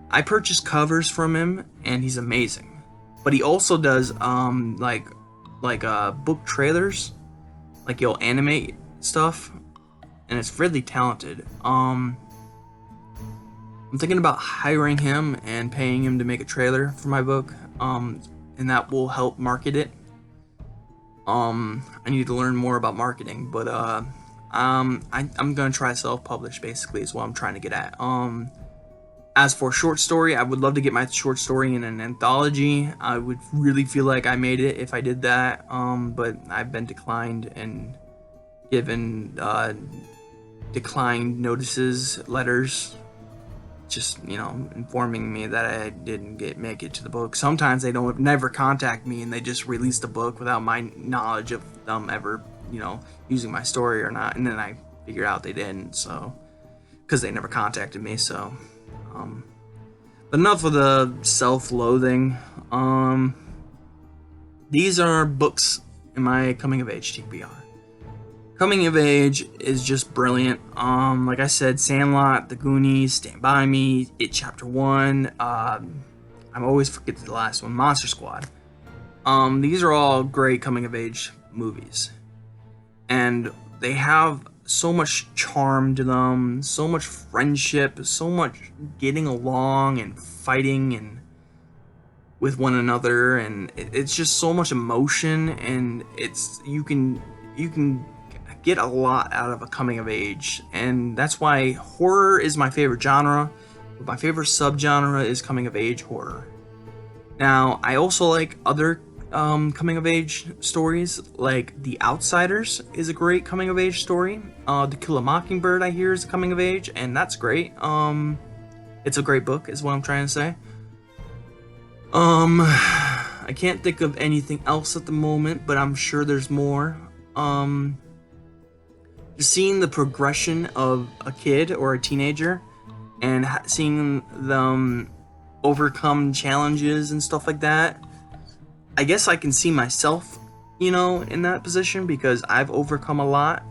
A: I purchased covers from him, and he's amazing. But he also does like book trailers, like he'll animate stuff, and it's really talented. I'm thinking about hiring him and paying him to make a trailer for my book, and that will help market it. I need to learn more about marketing, but I'm gonna try self-publish, basically, is what I'm trying to get at. As for short story, I would love to get my short story in an anthology. I would really feel like I made it if I did that, but I've been declined and given declined notices, letters, just, informing me that I didn't make it to the book. Sometimes they never contact me, and they just release the book without my knowledge of them ever, using my story or not. And then I figured out they didn't. So, because they never contacted me. So, but enough of the self-loathing. These are books in my coming of age TBR. Coming of age is just brilliant. Like I said, Sandlot, The Goonies, Stand By Me, It Chapter 1. I always forget the last one, Monster Squad. These are all great coming of age movies. And they have so much charm to them, so much friendship, so much getting along and fighting and with one another, and it's just so much emotion, and you can get a lot out of a coming of age, and that's why horror is my favorite genre. But my favorite subgenre is coming of age horror. Now, I also like other coming of age stories, like The Outsiders is a great coming of age story. To Kill a Mockingbird, I hear, is a coming of age, and that's great. It's a great book, is what I'm trying to say. I can't think of anything else at the moment, but I'm sure there's more. Just seeing the progression of a kid or a teenager and seeing them overcome challenges and stuff like that, I guess I can see myself, in that position, because I've overcome a lot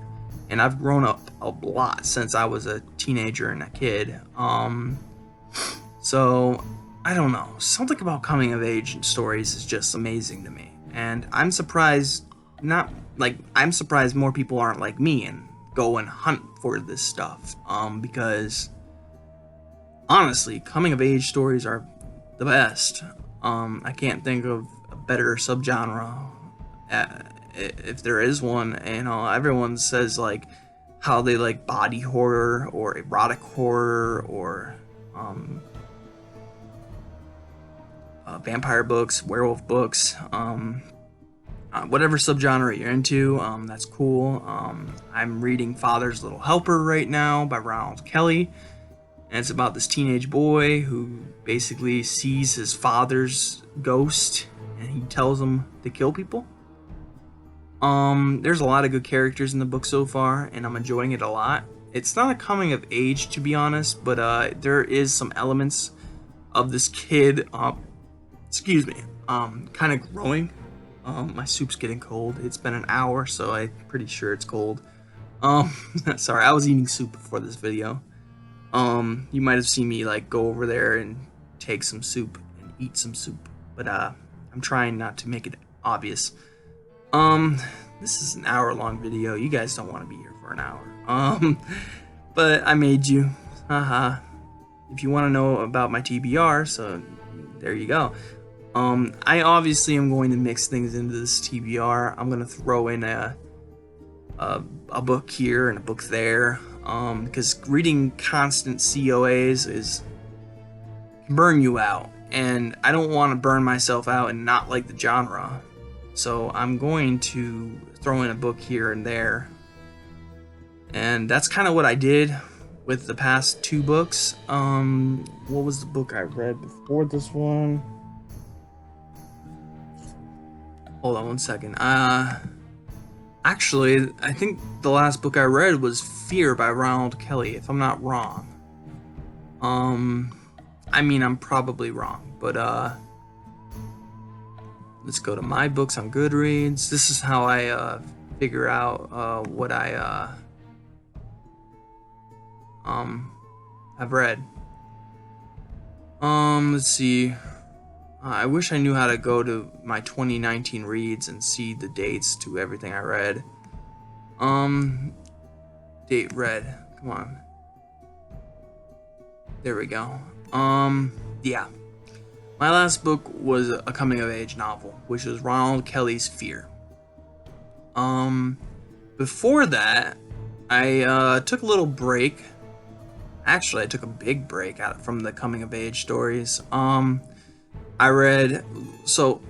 A: and I've grown up a lot since I was a teenager and a kid. So I don't know, something about coming of age stories is just amazing to me, and I'm surprised more people aren't like me and go and hunt for this stuff, because honestly, coming of age stories are the best. I can't think of a better subgenre, if there is one. Everyone says like how they like body horror or erotic horror or vampire books, werewolf books, whatever subgenre you're into, that's cool. I'm reading Father's Little Helper right now by Ronald Kelly, and it's about this teenage boy who basically sees his father's ghost and he tells him to kill people. There's a lot of good characters in the book so far, and I'm enjoying it a lot. It's not a coming of age, to be honest, but there is some elements of this kid, kind of growing. My soup's getting cold. It's been an hour, so I'm pretty sure it's cold. Sorry, I was eating soup before this video. You might have seen me like go over there and take some soup and eat some soup, but I'm trying not to make it obvious. This is an hour-long video. You guys don't want to be here for an hour. But I made you. Haha. If you want to know about my TBR, so there you go. I obviously am going to mix things into this TBR. I'm gonna throw in a book here and a book there, because reading constant COAs can burn you out, and I don't want to burn myself out and not like the genre. So I'm going to throw in a book here and there, and that's kind of what I did with the past two books. What was the book I read before this one? Hold on one second. Actually, I think the last book I read was Fear by Ronald Kelly, if I'm not wrong. I mean, I'm probably wrong, but let's go to my books on Goodreads. This is how I figure out what I have read. Let's see. I wish I knew how to go to my 2019 reads and see the dates to everything I read. Date read. Come on. There we go. Yeah. My last book was a coming-of-age novel, which was Ronald Kelly's Fear. Before that, I took a little break. Actually, I took a big break from the coming-of-age stories. I read,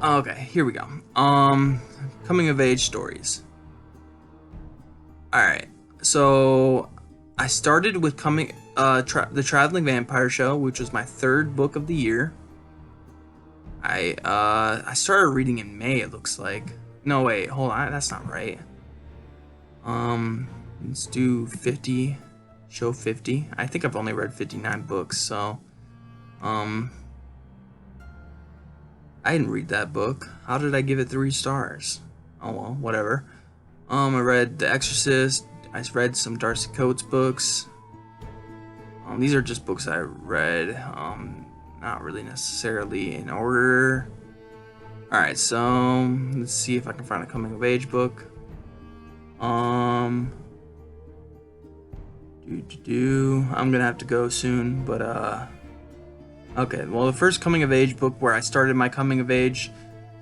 A: okay, here we go. Coming of age stories. Alright, so I started with The Traveling Vampire Show, which was my third book of the year. I started reading in May, it looks like. No, wait, hold on, that's not right. Let's do 50 show 50. I think I've only read 59 books, so I didn't read that book. How did I give it 3 stars? Oh well, whatever. I read The Exorcist. I read some Darcy Coates books. These are just books I read. Not really necessarily in order. Alright, so let's see if I can find a coming of age book. I'm gonna have to go soon, but okay, well, the first coming of age book where I started my coming of age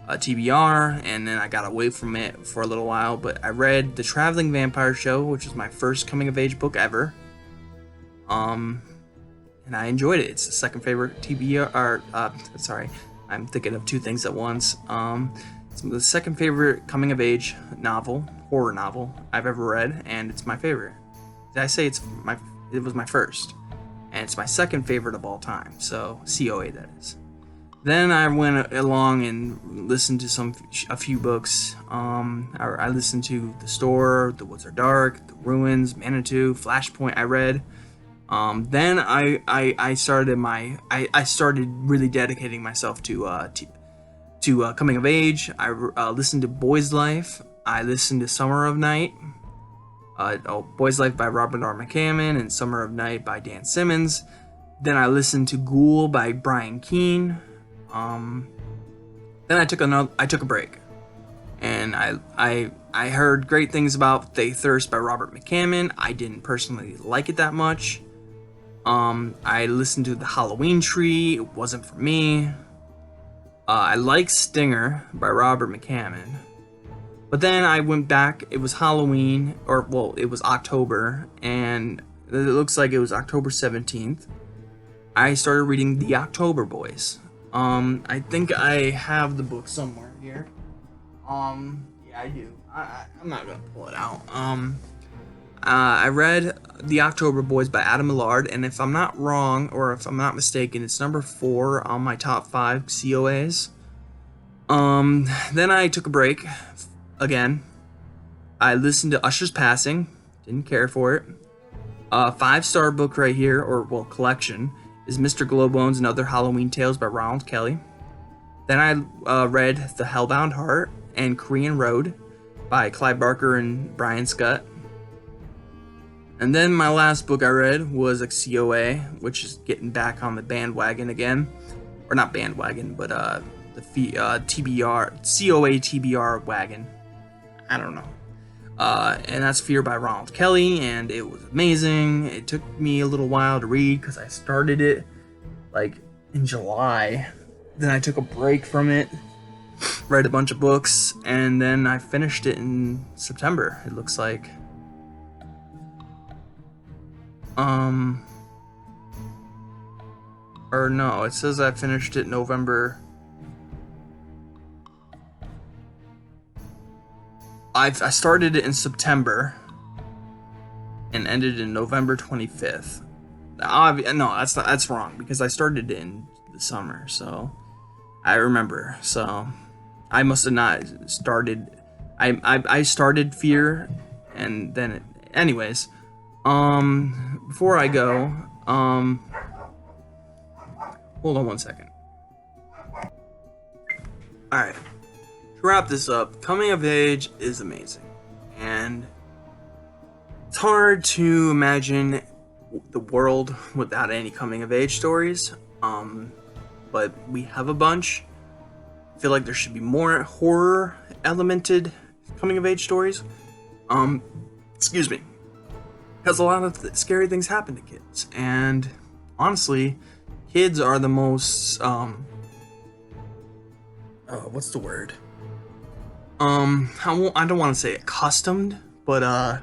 A: TBR, and then I got away from it for a little while, but I read The Traveling Vampire Show, which was my first coming of age book ever. And I enjoyed it. It's the second favorite TBR, sorry, I'm thinking of 2 things at once. It's the second favorite coming of age novel, horror novel I've ever read, and it's my favorite. Did I say it was my first, and it's my second favorite of all time, so CoA that is. Then I went along and listened to a few books. I listened to The Store, The Woods Are Dark, The Ruins, Manitou, Flashpoint I read. Then I started really dedicating myself to coming of age. I listened to Boy's Life. I listened to Summer of Night. Boy's Life by Robert R. McCammon and Summer of Night by Dan Simmons. Then I listened to Ghoul by Brian Keene. Then I took a break, and I heard great things about They Thirst by Robert McCammon. I didn't personally like it that much. I listened to The Halloween Tree. It wasn't for me. I like Stinger by Robert McCammon. But then I went back. It was Halloween, it was October, and it looks like it was October 17th. I started reading The October Boys. I think I have the book somewhere here. Yeah, I do. I'm not gonna pull it out. I read The October Boys by Adam Millard, and if I'm not wrong, or if I'm not mistaken, it's number 4 on my top 5 COAs. Then I took a break again. I listened to Usher's Passing. Didn't care for it. 5-star book right here, collection, is Mr. Glowbones and Other Halloween Tales by Ronald Kelly. Then I read The Hellbound Heart and Korean Road by Clive Barker and Brian Scott. And then my last book I read was a COA, which is getting back on the bandwagon again. Or not bandwagon, but the TBR, CoA TBR wagon. I don't know. And that's Fear by Ronald Kelly, and it was amazing. It took me a little while to read because I started it like in July. Then I took a break from it, read a bunch of books, and then I finished it in September, it looks like. Or no, it says I finished it November. I started it in September and ended in November 25th. No, that's wrong, because I started it in the summer, so I remember. So I must have not started. I started Fear, and then anyways. Before I go, hold on one second. Alright, to wrap this up, coming of age is amazing, and it's hard to imagine the world without any coming of age stories, but we have a bunch. I feel like there should be more horror elemented coming of age stories. Excuse me. Because a lot of scary things happen to kids, and honestly, kids are the most, what's the word? I don't want to say accustomed, but,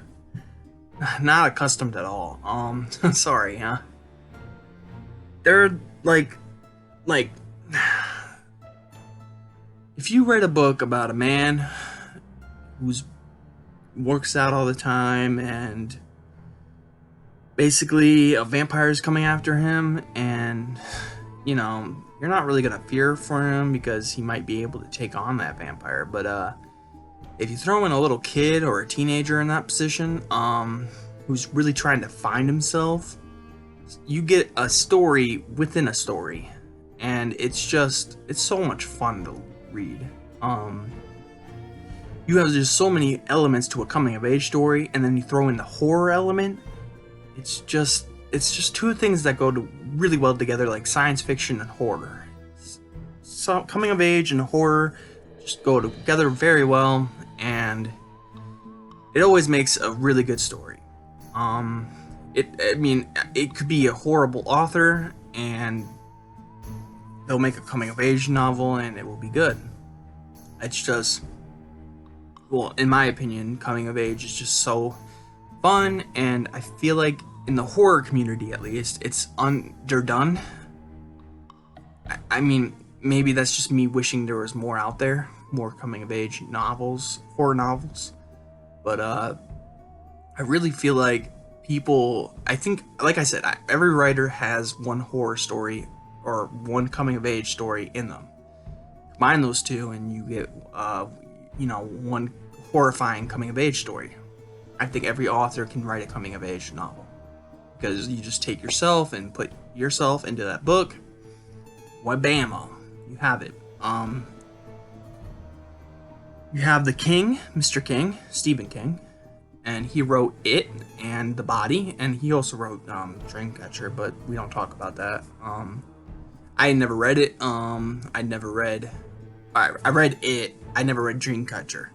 A: not accustomed at all. Sorry, huh? They're, like, if you read a book about a man who's works out all the time, and basically a vampire is coming after him, and you're not really gonna fear for him because he might be able to take on that vampire, but if you throw in a little kid or a teenager in that position, who's really trying to find himself. You get a story within a story, and it's so much fun to read. You have just so many elements to a coming of age story, and then you throw in the horror element. It's just two things that go really well together, like science fiction and horror. So coming of age and horror just go together very well, and it always makes a really good story. It could be a horrible author, and they'll make a coming of age novel, and it will be good. It's just, well, in my opinion, coming of age is just so fun, and I feel like in the horror community, at least, it's underdone. I mean, maybe that's just me wishing there was more out there, more coming of age novels, horror novels. But I really feel like I think, like I said, every writer has one horror story or one coming of age story in them. Combine those two, and you get, one horrifying coming of age story. I think every author can write a coming of age novel, because you just take yourself and put yourself into that book. Wabamo, you have it. You have the King, Mr. King, Stephen King, and he wrote It and The Body, and he also wrote Dreamcatcher, but we don't talk about that. I never read it. I read It. I never read Dreamcatcher.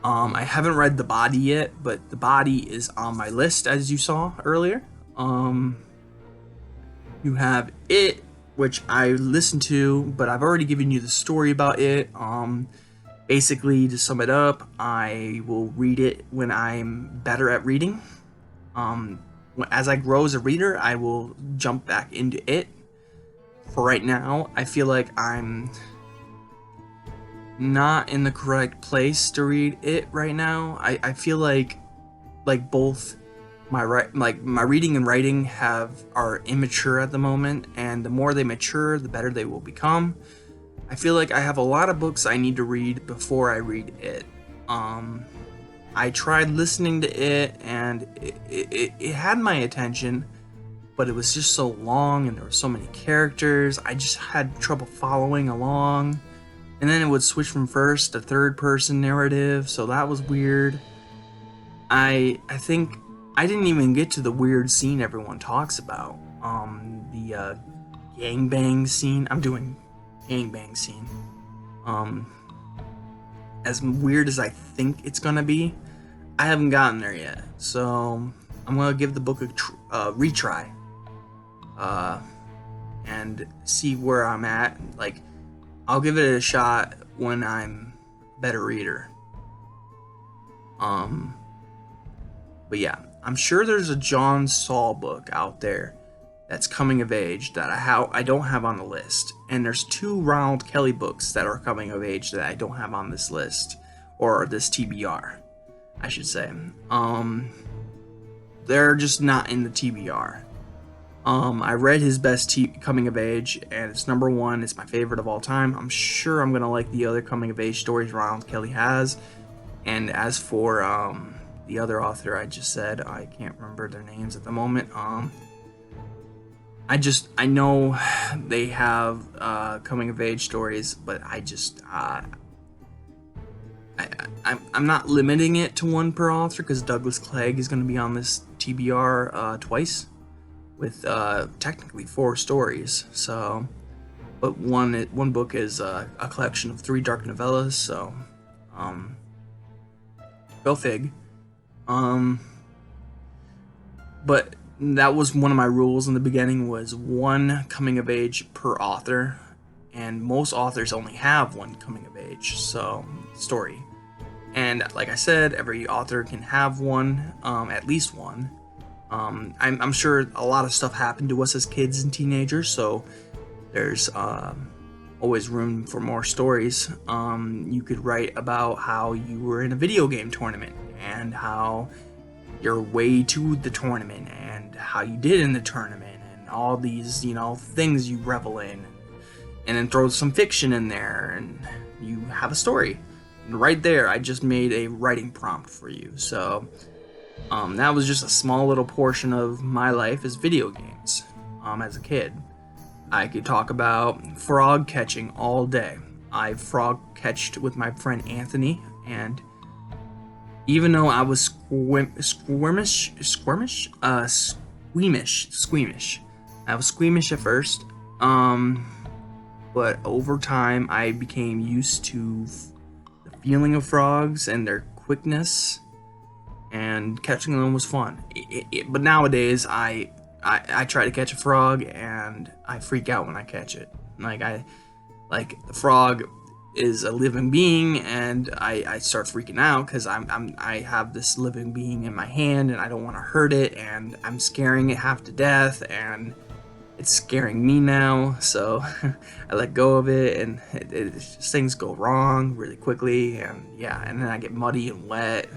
A: I haven't read The Body yet, but The Body is on my list, as you saw earlier. You have It, which I listened to, but I've already given you the story about it. Basically, to sum it up, I will read it when I'm better at reading. As I grow as a reader, I will jump back into it. For right now, I feel like I'm not in the correct place to read it right now. I feel like both my reading and writing are immature at the moment, and the more they mature, the better they will become. I feel like I have a lot of books I need to read before I read it. I tried listening to it, and it had my attention, but it was just so long, and there were so many characters. I just had trouble following along. And then it would switch from first to third person narrative, so that was weird. I think I didn't even get to the weird scene everyone talks about. The gangbang scene. I'm doing gangbang scene. As weird as I think it's gonna be, I haven't gotten there yet. So I'm gonna give the book a retry. And see where I'm at. Like, I'll give it a shot when I'm a better reader. But yeah, I'm sure there's a John Saul book out there that's coming of age that I don't have on the list. And there's 2 Ronald Kelly books that are coming of age that I don't have on this list, or this TBR, I should say. They're just not in the TBR. I read his best coming of age, and it's number 1. It's my favorite of all time. I'm sure I'm gonna like the other coming of age stories Ronald Kelly has. And as for the other author I just said, I can't remember their names at the moment. I know they have coming of age stories, but I'm not limiting it to 1 per author, because Douglas Clegg is going to be on this TBR twice, with technically 4 stories. So, but one book is a collection of 3 dark novellas. So, go fig. But that was one of my rules in the beginning, was 1 coming of age per author, and most authors only have 1 coming of age story. And like I said, every author can have 1, at least 1. I'm sure a lot of stuff happened to us as kids and teenagers, so there's always room for more stories. You could write about how you were in a video game tournament, and how your way to the tournament, and how you did in the tournament, and all these, things you revel in, and then throw some fiction in there, and you have a story. And right there, I just made a writing prompt for you. So That was just a small little portion of my life as video games. As a kid, I could talk about frog catching all day. I frog catched with my friend Anthony, and even though I was squeamish. I was squeamish at first, but over time I became used to the feeling of frogs and their quickness, and catching them was fun. But nowadays I try to catch a frog and I freak out when I catch it. Like the frog is a living being, and I start freaking out because I have this living being in my hand and I don't want to hurt it, and I'm scaring it half to death, and it's scaring me now. So I let go of it, and just things go wrong really quickly, and then I get muddy and wet.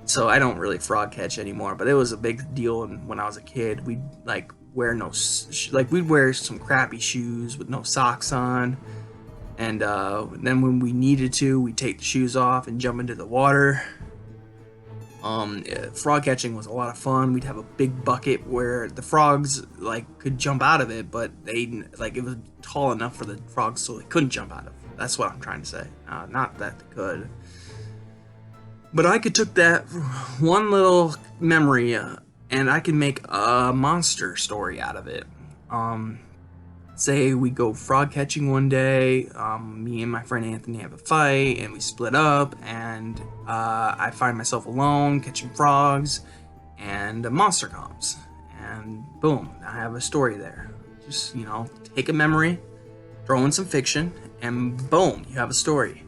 A: So I don't really frog catch anymore, but it was a big deal when I was a kid. We'd wear we'd wear some crappy shoes with no socks on, and then when we needed to, we'd take the shoes off and jump into the water. Frog catching was a lot of fun. We'd have a big bucket where the frogs could jump out of it, but it was tall enough for the frogs so they couldn't jump out of it. That's what I'm trying to say. Not that they could. But I could took that one little memory and I can make a monster story out of it. Say we go frog catching one day, me and my friend Anthony have a fight, and we split up, and I find myself alone catching frogs, and a monster comes, and boom, I have a story there. Just, take a memory, throw in some fiction, and boom, you have a story.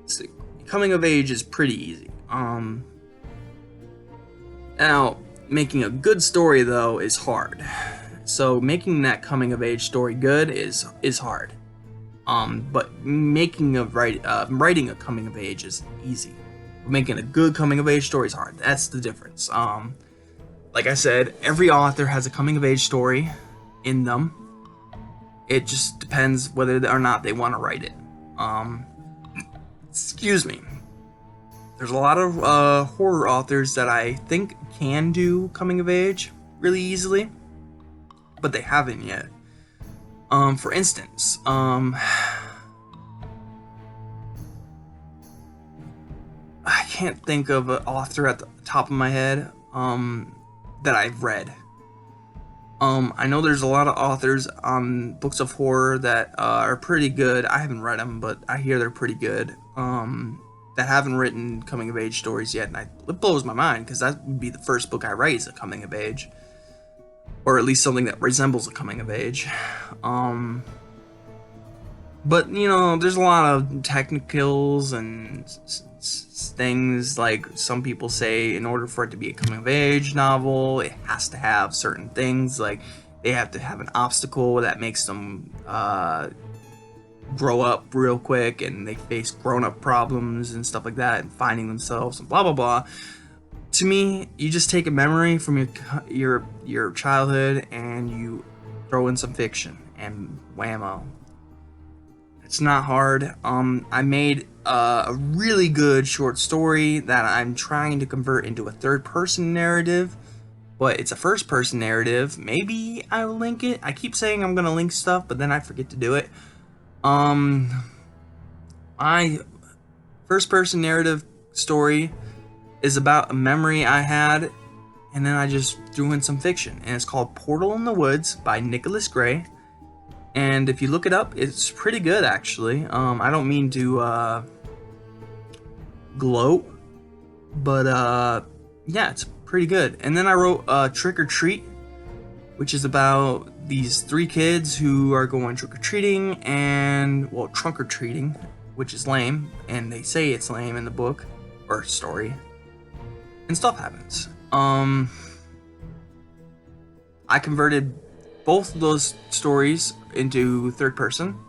A: So, coming of age is pretty easy. Now, making a good story, though, is hard. So making that coming of age story good is hard. But writing a coming of age is easy. Making a good coming of age story is hard. That's the difference. Like I said, every author has a coming of age story in them. It just depends whether or not they want to write it. Excuse me. There's a lot of horror authors that I think can do coming of age really easily, but they haven't yet. For instance, I can't think of an author at the top of my head that I've read. I know there's a lot of authors on books of horror that are pretty good. I haven't read them, but I hear they're pretty good. That haven't written coming of age stories yet, and it blows my mind because that would be the first book I write is a coming of age, or at least something that resembles a coming of age. But there's a lot of technicals and things. Like some people say, in order for it to be a coming of age novel, it has to have certain things. Like they have to have an obstacle that makes them grow up real quick, and they face grown-up problems and stuff like that, and finding themselves and blah blah blah. To me, you just take a memory from your childhood and you throw in some fiction, and whammo. It's not hard. I made a really good short story that I'm trying to convert into a third-person narrative, but it's a first-person narrative. Maybe I will link it. I keep saying I'm gonna link stuff, but then I forget to do it. My first-person narrative story is about a memory I had, and then I just threw in some fiction, and it's called Portal in the Woods by Nicholas Gray. And if you look it up, it's pretty good, actually. I don't mean to gloat, but yeah, it's pretty good. And then I wrote Trick or Treat, which is about these three kids who are going trick-or-treating, trunk or treating, which is lame, and they say it's lame in the book or story, and stuff happens. I converted both of those stories into third person,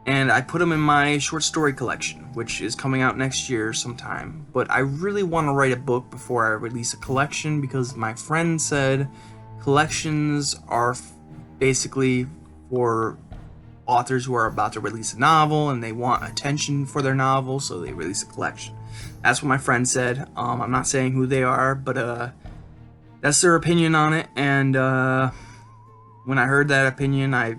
A: and I put them in my short story collection, which is coming out next year sometime. But I really want to write a book before I release a collection, because my friend said collections are basically for authors who are about to release a novel and they want attention for their novel, so they release a collection. That's what my friend said. I'm not saying who they are, but that's their opinion on it. And when I heard that opinion, I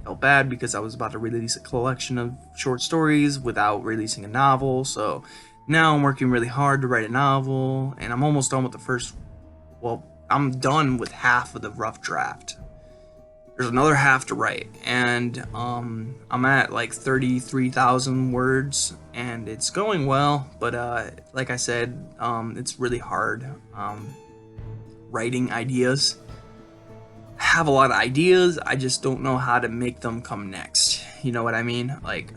A: felt bad because I was about to release a collection of short stories without releasing a novel. So now I'm working really hard to write a novel, and I'm almost done with the first. Well, I'm done with half of the rough draft. There's another half to write, and I'm at like 33,000 words, and it's going well, but like I said, it's really hard writing ideas. I have a lot of ideas, I just don't know how to make them come next. You know what I mean? Like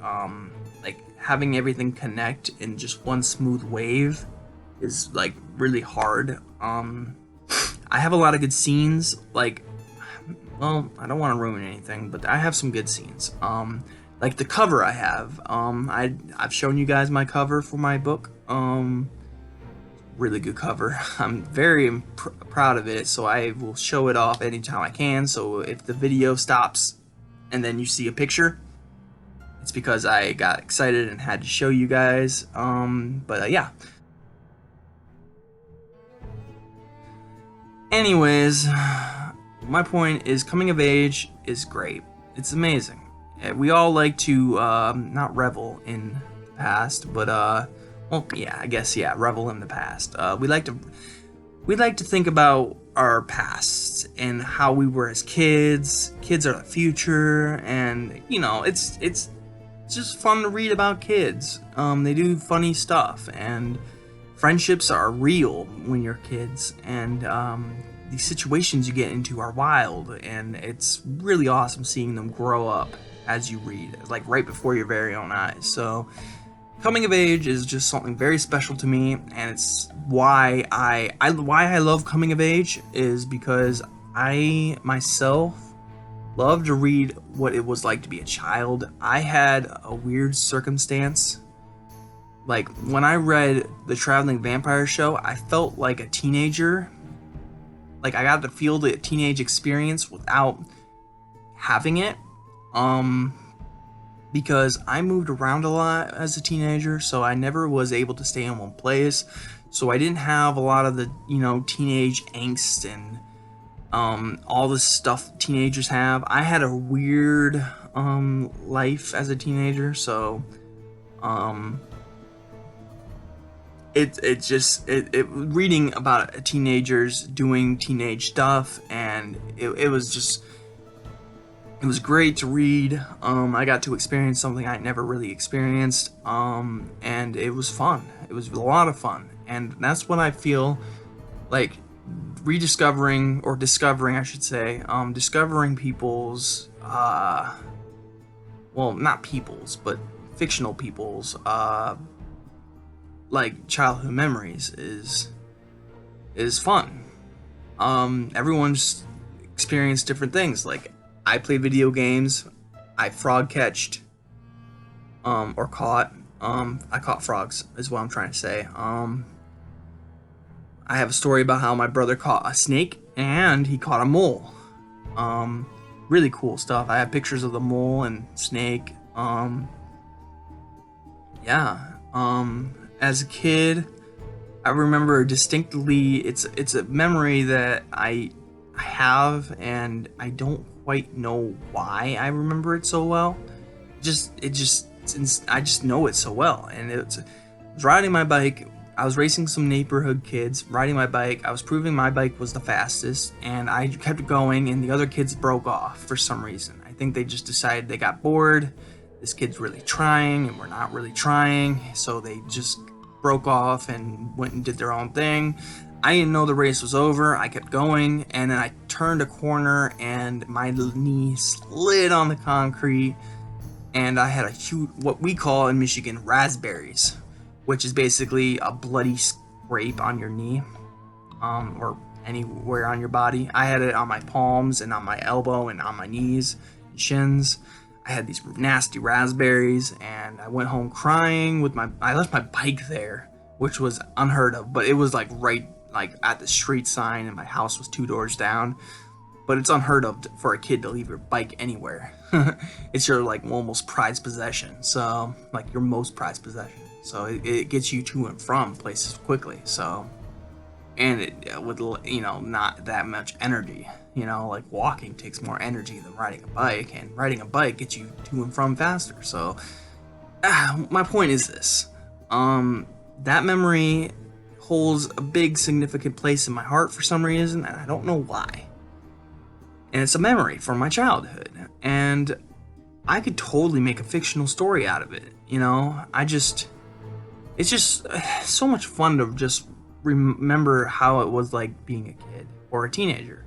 A: having everything connect in just one smooth wave is like really hard. I have a lot of good scenes, like, well, I don't want to ruin anything, but I have some good scenes. Like the cover I have. I've shown you guys my cover for my book. Really good cover. I'm very proud of it, so I will show it off anytime I can. So if the video stops and then you see a picture, it's because I got excited and had to show you guys. Yeah. Anyways, my point is, coming of age is great. It's amazing. We all like to not revel in the past, but well, yeah, I guess, yeah, revel in the past. We like to think about our past and how we were as kids. Kids are the future, and you know, it's just fun to read about kids. They do funny stuff, and friendships are real when you're kids, and these situations you get into are wild, and it's really awesome seeing them grow up as you read, like right before your very own eyes. So coming of age is just something very special to me, and it's why I love coming of age, is because I myself love to read what it was like to be a child. I had a weird circumstance. Like, when I read The Traveling Vampire Show, I felt like a teenager. Like, I got to feel the teenage experience without having it. Because I moved around a lot as a teenager, so I never was able to stay in one place. So I didn't have a lot of the, you know, teenage angst and all the stuff teenagers have. I had a weird life as a teenager, so reading about teenagers doing teenage stuff, and it was great to read. I got to experience something I never really experienced, and it was fun. It was a lot of fun, and that's what I feel like rediscovering, or discovering, I should say, discovering people's, well, not people's, but fictional people's, like childhood memories is fun. Everyone's experienced different things. Like, I play video games. I frog catched, or caught. I caught frogs is what I'm trying to say. I have a story about how my brother caught a snake and he caught a mole. Really cool stuff. I have pictures of the mole and snake. As a kid, I remember distinctly, it's a memory that I have, and I don't quite know why I remember it so well. I just know it so well. And I was riding my bike. I was racing some neighborhood kids, riding my bike. I was proving my bike was the fastest, and I kept going, and the other kids broke off for some reason. I think they just decided they got bored. This kid's really trying, and we're not really trying, so they just broke off and went and did their own thing. I didn't know the race was over. I kept going, and then I turned a corner, and my knee slid on the concrete, and I had a huge, what we call in Michigan, raspberries, which is basically a bloody scrape on your knee, or anywhere on your body. I had it on my palms and on my elbow and on my knees and shins. I had these nasty raspberries, and I went home crying I left my bike there, which was unheard of, but it was like right at the street sign, and my house was 2 doors down. But it's unheard of for a kid to leave your bike anywhere. it's your like almost prized possession. So like your most prized possession. So it gets you to and from places quickly. So, and it with not that much energy. Like walking takes more energy than riding a bike, and riding a bike gets you to and from faster. So my point is this: that memory holds a big significant place in my heart for some reason, and I don't know why. And it's a memory from my childhood, and I could totally make a fictional story out of it. It's just so much fun to just remember how it was like being a kid or a teenager.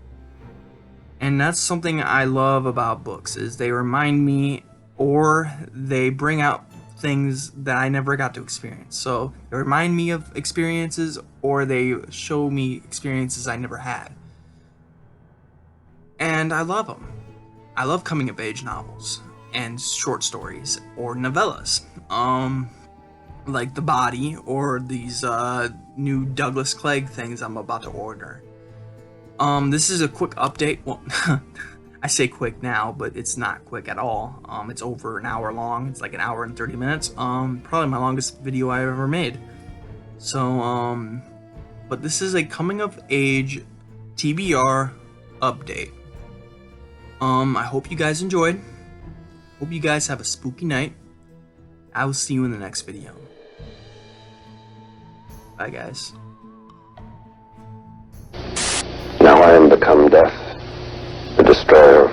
A: And that's something I love about books, is they remind me, or they bring out things that I never got to experience. So they remind me of experiences, or they show me experiences I never had. And I love them. I love coming of age novels and short stories or novellas. Like The Body or these new Douglas Clegg things I'm about to order. This is a quick update. Well, I say quick now, but it's not quick at all. It's over an hour long. It's like an hour and 30 minutes. Probably my longest video I've ever made. So, but this is a coming of age TBR update. I hope you guys enjoyed. Hope you guys have a spooky night. I will see you in the next video. Bye, guys.
B: Now I am become death, the destroyer